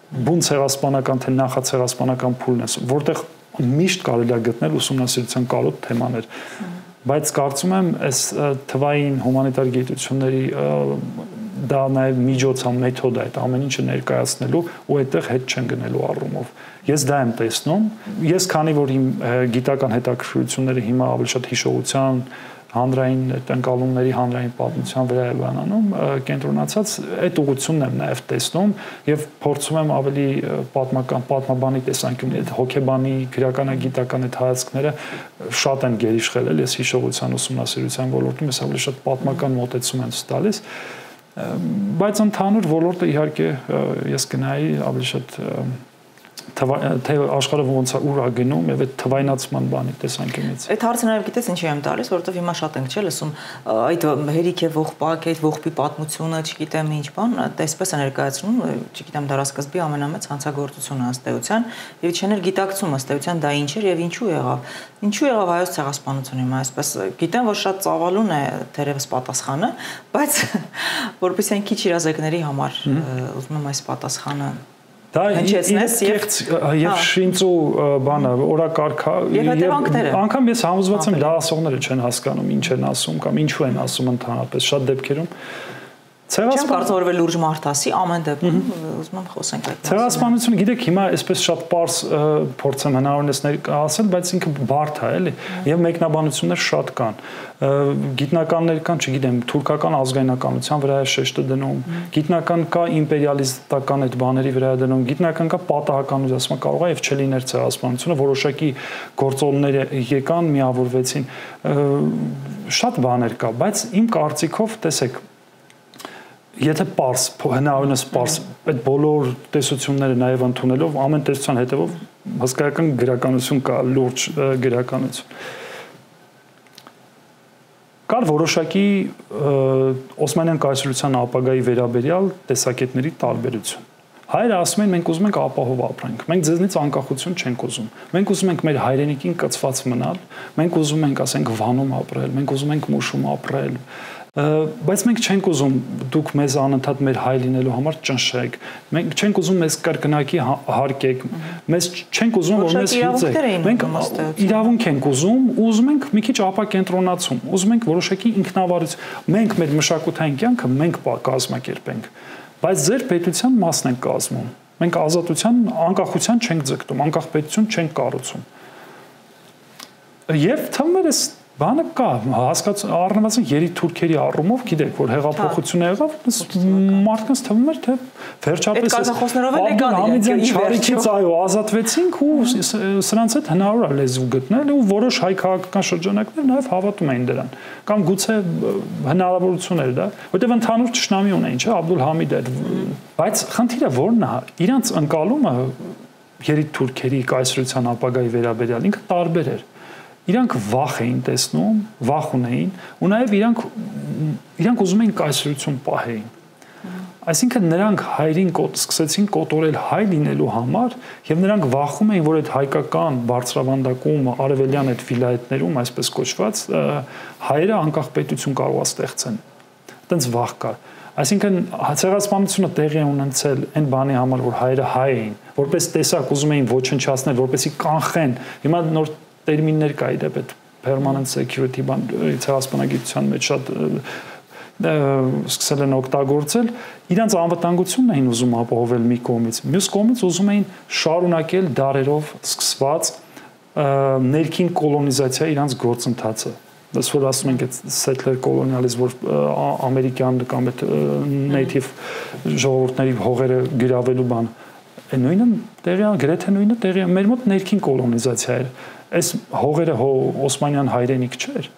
բուն ցեղասպանական թե նախացեղասպանական փուլն է, որտեղ միշտ կարելի է գտնել ուսումնասիրության կարոտ թեմաներ, բայց կարծում եմ այս թվային հումանիտար գիտությունների դա նաև միջոց է, մեթոդ է այդ ամեն ինչը ներկայացնելու ու այդտեղ հետ չեն գնելու առումով։ Ես դա եմ տեսնում։ Ես քանի որ իմ գիտական հետաքրքրությունները հիմա ավելի շատ հիշողության հանրային տնկալումների հանրային պատմության վրա է բանանում կենտրոնացած այդ ուղղությունն եմ նաև տեսնում եւ փորձում եմ ավելի պատմաբանի տեսանկյունից այդ հոգեբանի գրականագիտական այդ հայացքները շատ են գերիշխել ես հիշողության ուսումնասիրության ոլորտում ես ավելի շատ պատմական մոտեցում եմ տալիս բայց ընդհանուր ոլորտը իհարկե ես գնայի ավելի շատ թե աշխարհը ոնց է ուր է գնում եւ այդ թվայնացման բանի տեսանկյունից։ Այդ հարցը նաեւ գիտես ինչի եմ տալիս, որովհետեւ հիմա շատ ենք չէ լսում այդ հերիք եւ ողբակ, այդ ողբի պատմությունը, չգիտեմ ինչ բան, այսպես է ներկայացնում, չգիտեմ դարաշրջանի ամենամեծ հանցագործությունը ըստ էության, եւ չեն էլ գիտակցում ըստ էության դա ինչ էր եւ ինչու եղավ։ Ինչու եղավ հայոց ցեղասպանությունը հիմա այսպես գիտեմ, որ շատ ծավալուն է թերևս պատասխանը, բայց որպես այն քիչ իրազեկների համար ուզում եմ այս պատասխանը Դա եւ շինծու բանը օրակարգա անգամ ես համոզված եմ դասողները չեն հասկանում ինչ են ասում կամ ինչու են ասում ընդհանրապես շատ դեպքերում Չեմ կարծում որ լուրջ մարդասի ամեն դեպքում ուզում եմ խոսենք այդ Ցեղասպանությունը գիտեք հիմա այսպես շատ པարզ փորձեմ հնարավորինս ասել բայց ինքը բարդ է էլի եւ մեկնաբանություններ շատ կան գիտնականներ կան չգիտեմ թուրքական ազգայնականության վրա է շեշտը դնում գիտնական կա իմպերիալիստական այդ բաների վրա է դնում գիտնական կա պատահականություն ասում կարող է եւ չլիներ ցեղասպանությունը որոշակի գործոններ եկան միավորվեցին շատ բաներ կա բայց իմ կարծիքով տեսեք Եթե պարզ հնարավորինս պարզ այդ բոլոր տեսությունները նաև ընդունելով ամեն տեսության հետևով հսկայական գրականություն կա լուրջ գրականություն Կար որոշակի Օսմանյան կայսրության ապագայի վերաբերյալ տեսակետների տարբերություն Հայերը ասում են մենք ուզում ենք ապահով ապրենք մենք ձեզնից անկախություն չենք ուզում մենք ուզում ենք մեր հայրենիքին կծված մնալ մենք ուզում ենք ասենք Վանում ապրել մենք ուզում ենք Մուշում ապրել Բայց մենք չենք ուզում դուք մեզ անընդհատ մեր հայ լինելու համար ճնշեք մենք չենք ուզում մեզ կրկնակի հարկեք մեզ չենք ուզում որ մեզ հիծեք մենք իրավունք ենք ուզում ենք մի քիչ ապակենտրոնացում ուզում ենք որոշակի ինքնավարություն մենք մեր մշակութային կյանքը մենք կազմակերպենք բայց ձեր պետության մասն ենք կազմում մենք ազատության անկախության չենք ձգտում անկախ պետություն չենք կառուցում եւ թվում է Բանը կա, առնվազն երի թուրքերի առումով գիտեք, որ հեղափոխությունը եղավ, մարդկանց թվում էր, թե վերջապես Համիդյան Չարիքից այո ազատվեցինք ու սրանց հետ հնարավոր է լեզու գտնել ու որոշ հայ քաղաքական շրջանակներ նաև հավատում էին դրան։ Կամ գուցե հնարավորություն էր դա, որտեղ ընդհանուր ճշնամի ունեին, չէ, Աբդուլ Համիդ էր, բայց խնդիրը որն է, իրանց ընկալումը երի թուրքերի կայսրության ապագայի վերաբերյալ ինքը տարբեր էր։ Իրանք վախ էին տեսնում, վախ ունեին, ու նաև իրանք ուզում էին կայսրություն պահեին։ Այսինքն նրանք հայրին սկսեցին կոտորել հայ լինելու համար, եւ նրանք վախում էին, որ այդ հայկական բարձրավանդակում արևելյան այդ վիլայետներում, այսպես կոչված, հայերը անկախ պետություն կարող է ստեղծեն։ Այդտենց վախ կար։ Այսինքն ցեղասպանությունը տեղի է ունեցել այն բանի համար, որ հայերը հայ էին, որպես տեսակ ուզում էին ոչնչացնել, որպեսզի կանխեն։ Հիմա նոր տերմիններ կա իդեպ այդ permanent security բան ցեղասպանագիտության մեջ շատ սկսել են օգտագործել իրանց անվտանգությունն էին ուզում ապահովել մի կողմից մյուս կողմից ուզում էին շարունակել դարերով սկսված ներքին կոլոնիզացիա իրանց գործընթացը դες որ ասում ենք այդ settler colonialism որ ամերիկյան կամ այդ native ժողովուրդների հողերը գրավելու բան նույնը տեղի գրեթե նույնը տեղի մեր մոտ ներքին կոլոնիզացիա էր Այս հողերը Օսմանյան հայրենիք չէր։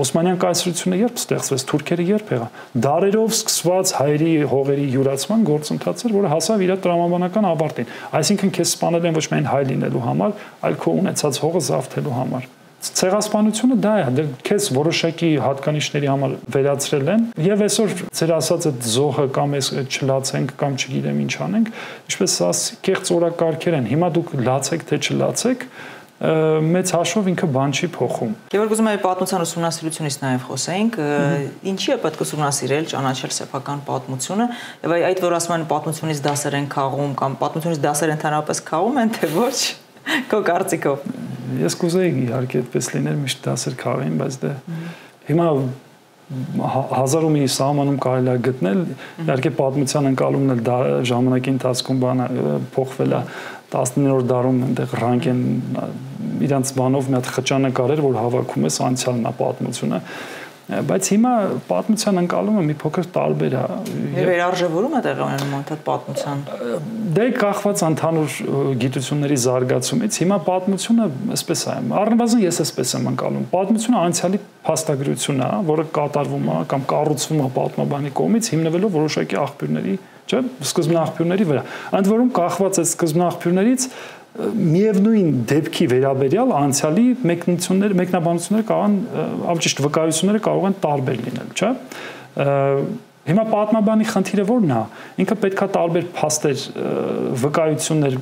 Օսմանյան կայսրությունը երբ ստեղծվեց, թուրքերը երբ եղան։ Դարերով սկսված հայերի հողերի յուրացման գործընթաց էր, որը հասավ իր տրամաբանական ավարտին։ Այսինքն քեզ սպանել են ոչ միայն հայ լինելու համար, այլ քո ունեցած հողը զավթելու համար։ Ցեղասպանությունը դա է, քեզ որոշակի հատկանիշների համար վերացրել են եւ այսօր ձեր ասած այդ զոհը կամ այս չլացենք կամ չգիտեմ ինչ անենք, ինչպես ասի, կեղծ օրակարգեր են։ Հիմա դուք լացեք թե չլացեք մեծ հաշվով ինքը բան չի փոխում։ Գևորգ ուզում եմ պատմության ուսումնասիրությունից նաև խոսենք, ինչի է պետք ուսումնասիրել, ճանաչել սեփական պատմությունը, եւ այդ որ ասում են պատմությունից դասեր են քաղում կամ պատմությունից դասեր ընդհանրապես քաղում են, թե ոչ, քո կարծիքով։ Ես կուզեի իհարկե այդպես լիներ, միշտ դասեր քաղեին, բայց դե հիմա 1000 մի սահմանում կարելի է գտնել, իհարկե պատմության ընկալումն էլ ժամանակի ընթացքում բանը փոխվել է 19-րդ դարում այնտեղ ռանկ են իրանց բանով մի հատ խճանկարեր, որ հավաքում ես անցյալն է պատմությունը, բայց հիմա պատմության ընկալումը մի փոքր տարբեր է։ Եվ վերարժևորում է տեղի ունենում անդադ պատմության։ Դե կախված ընդհանուր գիտությունների զարգացումից, հիմա պատմությունը այսպես է, առնվազն ես այսպես եմ ընկալում։ Պատմությունը անցյալի փաստագրություն է, որը կատարվում է կամ կառուցվում է պատմաբանի կողմից հիմնվելով որոշակի աղբյուրների, չէ՞, սկզբնաղբյուրների վրա։ Ընդ որում կախված է սկզբնաղբյուրներից միևնույն դեպքի վերաբերյալ անցյալի մեկնաբանությունները կարող են, ավելի ճիշտ վկայությունները կարող են տարբեր լինել, չէ՞։ Հիմա պատմաբանի խնդիրը ո՞րն է։ Ինքը պետքա տարբեր փաստեր, վկայություններ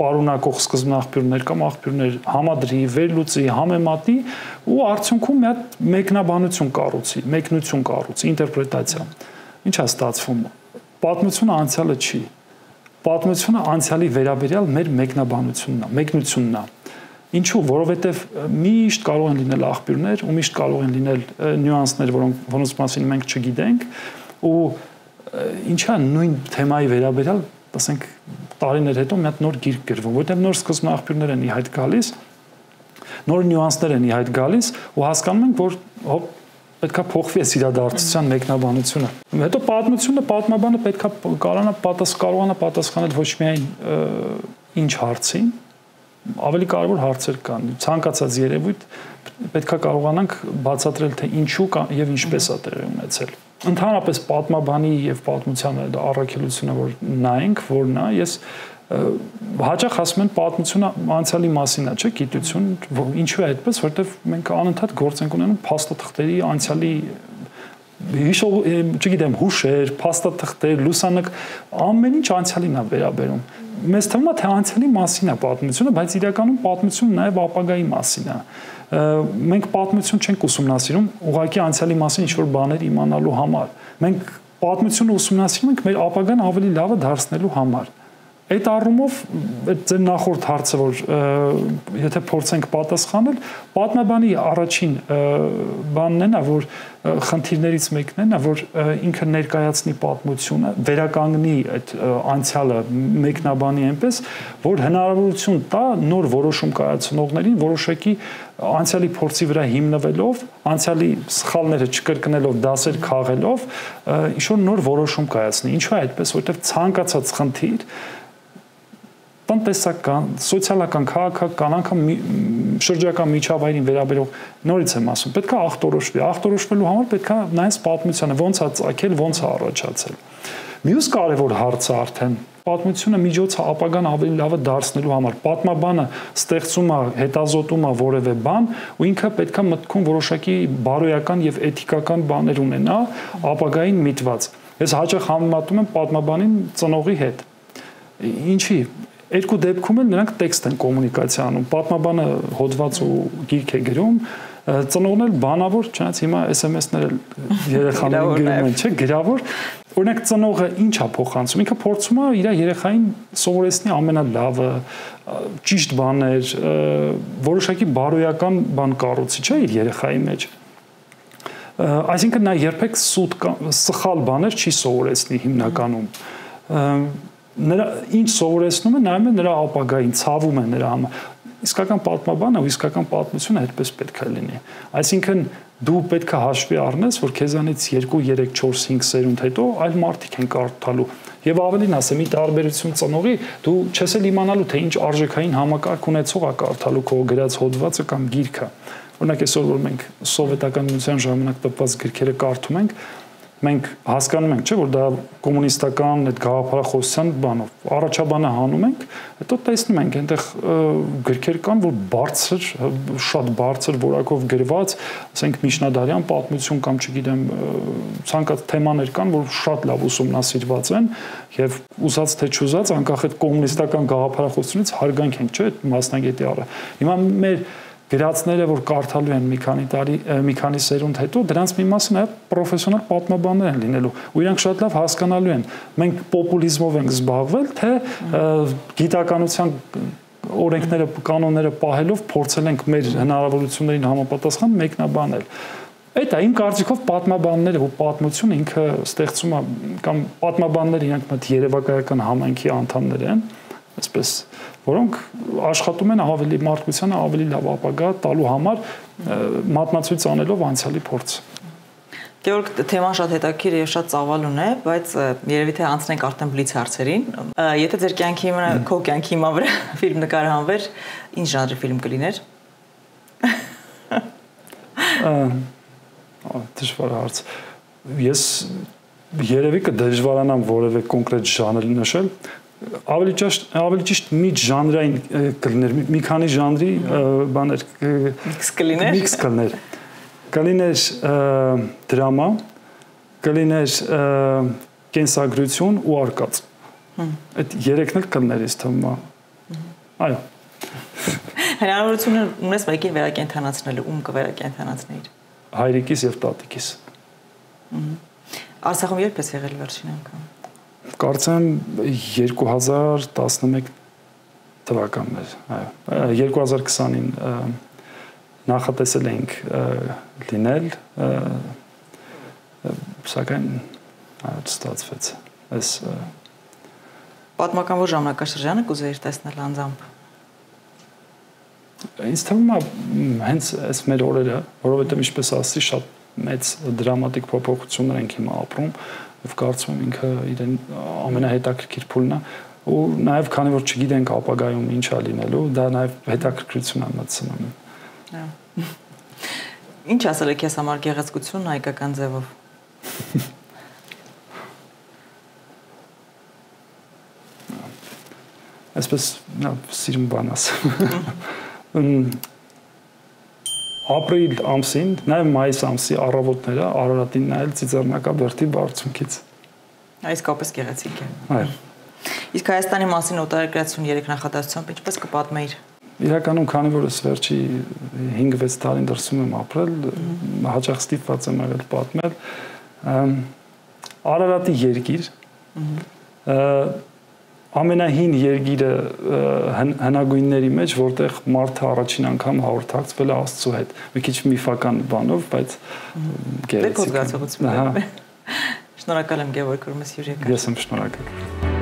պարունակող սկզբնաղբյուրներ կամ աղբյուրներ համադրի, վերլուծի, համեմատի ու արդյունքում մի հատ մեկնաբանություն կառուցի, մեկնություն կառուցի, ինտերպրետացիա։ Ինչ է ստացվում։ Պատմությունը անցյալը չի։ Պատմությունը անցյալի վերաբերյալ մեր մեկնությունն է։ Ինչու՞, որովհետև միշտ կարող են լինել աղբյուրներ ու միշտ կարող են լինել նյուանսներ, որոնց մասին մենք չգիտենք, ու ինչա նույն թեմայի վերաբերյալ, ասենք, տարիներ հետո մի հատ նոր գիրք գրվում, որովհետև նոր սկզբնաղբյուրներ են ի հայտ գալիս, նոր նյուանսներ են ի հայտ գալիս ու հասկանում ենք, որ պետքա փոխվի այս իրադարձության մեկնաբանությունը։ Հետո պատմաբանը պետքա կարողանա պատասխանել ոչ միայն ինչ հարցին, ավելի կարևոր հարցեր կան։ Ցանկացած երևույթ պետքա կարողանանք բացատրել, թե ինչու եւ ինչպես է տեղի ունեցել։ Ընդհանրապես պատմաբանի եւ պատմության առաքելությունը, որ նայենք, որն է, ես հաճախ ասում են պատմությունը անցյալի մասին է, չէ՞, գիտություն, ինչու է այդպես, որովհետև մենք անընդհատ գործ ենք ունենում փաստաթղթերի անցյալի չգիտեմ, հուշեր, փաստաթղթեր, լուսանակ, ամեն ինչ անցյալին է վերաբերում։ Մեզ թվում է, թե անցյալի մասին է պատմությունը, բայց իրականում պատմությունը նաև ապագայի մասին է։ Մենք պատմություն չենք ուսումնասիրում ուղղակի անցյալի մասին ինչ-որ բաներ իմանալու համար։ Մենք պատմությունը ուսումնասիրում ենք մեր ապագան ավելի լավը դարձնելու համար։ Այդ առումով այդ ձեր նախորդ հարցը, որ եթե փորձենք պատասխանել, պատմաբանի առաջին բանն է, որ խնդիրներից մեկն է, որ ինքը ներկայացնի պատմությունը, վերականգնի այդ անցյալը մեկնաբանի այնպես, որ հնարավորություն տա նոր որոշում կայացնողներին որոշակի անցյալի փորձի վրա հիմնվելով, անցյալի սխալները չկրկնելով, դասեր քաղելով, ինչ-որ նոր որոշում կայացնի։ Ինչու է այդպես, որովհետև ցանկացած խնդիր տնտեսական, սոցիալական, քաղաքական, անգամ շրջակա միջավայրին վերաբերող նորից եմ ասում, պետք է ախտորոշվի։ Ախտորոշվելու համար պետք է նայես պատմությանը, ոնց է ծագել, ոնց է առաջացել։ Մյուս կարևոր հարցը արդեն պատմությունը միջոց է ապագան ավելի լավը դարձնելու համար։ Պատմաբանը ստեղծում է, հետազոտում է որևէ բան, ու ինքը պետք է մտքում որոշակի բարոյական եւ էթիկական բաներ ունենա, ապագային միտված։ Ես հաճախ համեմատում եմ պատմաբանին ծնողի հետ։ Ինչի՞ երկու դեպքում էլ նրանք տեքստ են կոմունիկացիա անում։ Պատմաբանը հոդված ու գիրք է գրում, ծնողն էլ բանավոր, չնայած հիմա SMS-ներ երեխաներին գրում են, չէ՞, գրավոր։ Օրինակ ծնողը ինչ է փոխանցում։ Ինքը փորձում է իր երեխային սովորեցնի ամենալավը, ճիշտ բաներ, որոշակի բարոյական բան կառուցի, չէ՞, իր երեխայի մեջ։ Այսինքն նա երբեք սխալ բաներ չի սովորեցնի հիմնականում։ Նրա ինչ սովորեցնում է, նայում է նրա ապագային, ցավում է նրա համար։ Իսկական պատմաբանը ու իսկական պատմությունը այդպես պետք է լինի։ Այսինքն դու պետք է հաշվի առնես, որ քեզանից 2, 3, 4, 5 սերունդ հետո այլ մարդիկ են կարդալու։ Եվ ավելին ասեմ, ի տարբերություն ծնողի, դու չես էլ իմանալու, թե ինչ արժեքային համակարգ ունեցող է կարդալու քո գրած հոդվածը կամ գիրքը։ Օրինակ այսօր որ մենք սովետական միության ժամանակ տպված գրքերը կարդում ենք, մենք հասկանում ենք, չէ՞, որ դա կոմունիստական այդ գաղափարախոսության բանով առաջաբանը հանում ենք, հետո տեսնում ենք այնտեղ գրքեր կան, որ բարձր, շատ բարձր որակով գրված, ասենք միջնադարյան պատմություն կամ չգիտեմ, ցանկացած թեմաներ կան, որ շատ լավ ուսումնասիրված են եւ ուզած թե չուզած, անկախ այդ կոմունիստական գաղափարախոսությունից հարգանք ենք, չէ՞, այդ մասնագետի առը։ Հիմա մեր գրածները, որ կարդալու են մի քանի սերունդ հետո, դրանց մի մասը նաև պրոֆեսիոնալ պատմաբաններ են լինելու, ու իրանք շատ լավ հասկանալու են, մենք պոպուլիզմով ենք զբաղվել, թե գիտականության օրենքները, կանոնները պահելով փորձել ենք մեր հնարավորություններին համապատասխան մեկնաբանել։ Այդ է իմ կարծիքով պատմաբանները ու պատմությունը ինքը ստեղծում է կամ պատմաբանները իրանք մոտ երևակայական համայնքի անդամներ են, այսպես, որոնք աշխատում են ավելի մարդկությանը ավելի լավ ապագա տալու համար մատնացույց անելով անցյալի փորձ։ Գեորգ, թեման շատ հետաքրքիր եւ շատ ծավալուն է, բայց երևի թե անցնենք արդեն բլից հարցերին։ Եթե ձեր կյանքի քո կյանքի հիմա վրա ֆիլմ նկարահանվեր, ինչ ժանրի ֆիլմ կլիներ։ Դժվար հարց։ Ես երևի կդժվարանամ որևէ կոնկրետ ժանր նշել, ավելի ճիշտ մի ժանրային կլիներ, մի քանի ժանրի բաներ միքս կլիներ։ Կլիներ դրամա, կլիներ կենսագրություն ու արկած։ Այդ երեքն էլ կլիներ ինձ թվում է։ Այո։ Հնարավորություն ունես մեկին վերակենդանացնելու, ում կվերակենդանացնեիր։ Հայրիկիս եւ տատիկիս։ Արցախում երբ ես եղել վերջին անգամ։ Կարծեմ 2011 թվականն էր, այո։ 2020-ին նախատեսել ենք լինել, սակայն ստացվեց։ Այս պատմական որ ժամանակաշրջանը կուզեիր տեսնել անձամբ։ Ինձ թվում է հենց այս մեր օրերը, որովհետև ինչպես ասացի, շատ մեծ դրամատիկ փոփոխություններ ենք հիմա ապրում, եւ կարծում եմ ինքը իրեն ամենահետաքրքիր փուլն է, ու նաեւ քանի որ չգիտենք ապագայում ինչ է լինելու, դա նաեւ հետաքրքրություն է մտցնում։ Ինչ ասել եք ես համար գեղեցկություն հայկական ձևով։ Այսպես սիրում բան ասեմ։ Ապրիլ ամսին, նաև մայիս ամսի առավոտները Արարատին նայել Ծիծեռնակաբերդի բարձունքից։ Իսկապես գեղեցիկ է։ Այո։ Իսկ Հայաստանի մասին օտարերկրացություն նախադասությամբ ինչպես կպատմեիր։ Իրականում քանի որ ես վերջի 5-6 տարին դրսում եմ ապրել, հաճախ ստիպված եմ եղել պատմել Արարատի երկիր, ամենահին երկիրը հնագույնների մեջ, որտեղ մարդը առաջին անգամ հաղորդակցվել է Աստծո հետ։ Մի քիչ միֆական բանով, բայց գեղեցիկ։ Շնորհակալ եմ Գևորգ, որ մեզ հյուրի եկար։ Ես եմ շնորհակալ։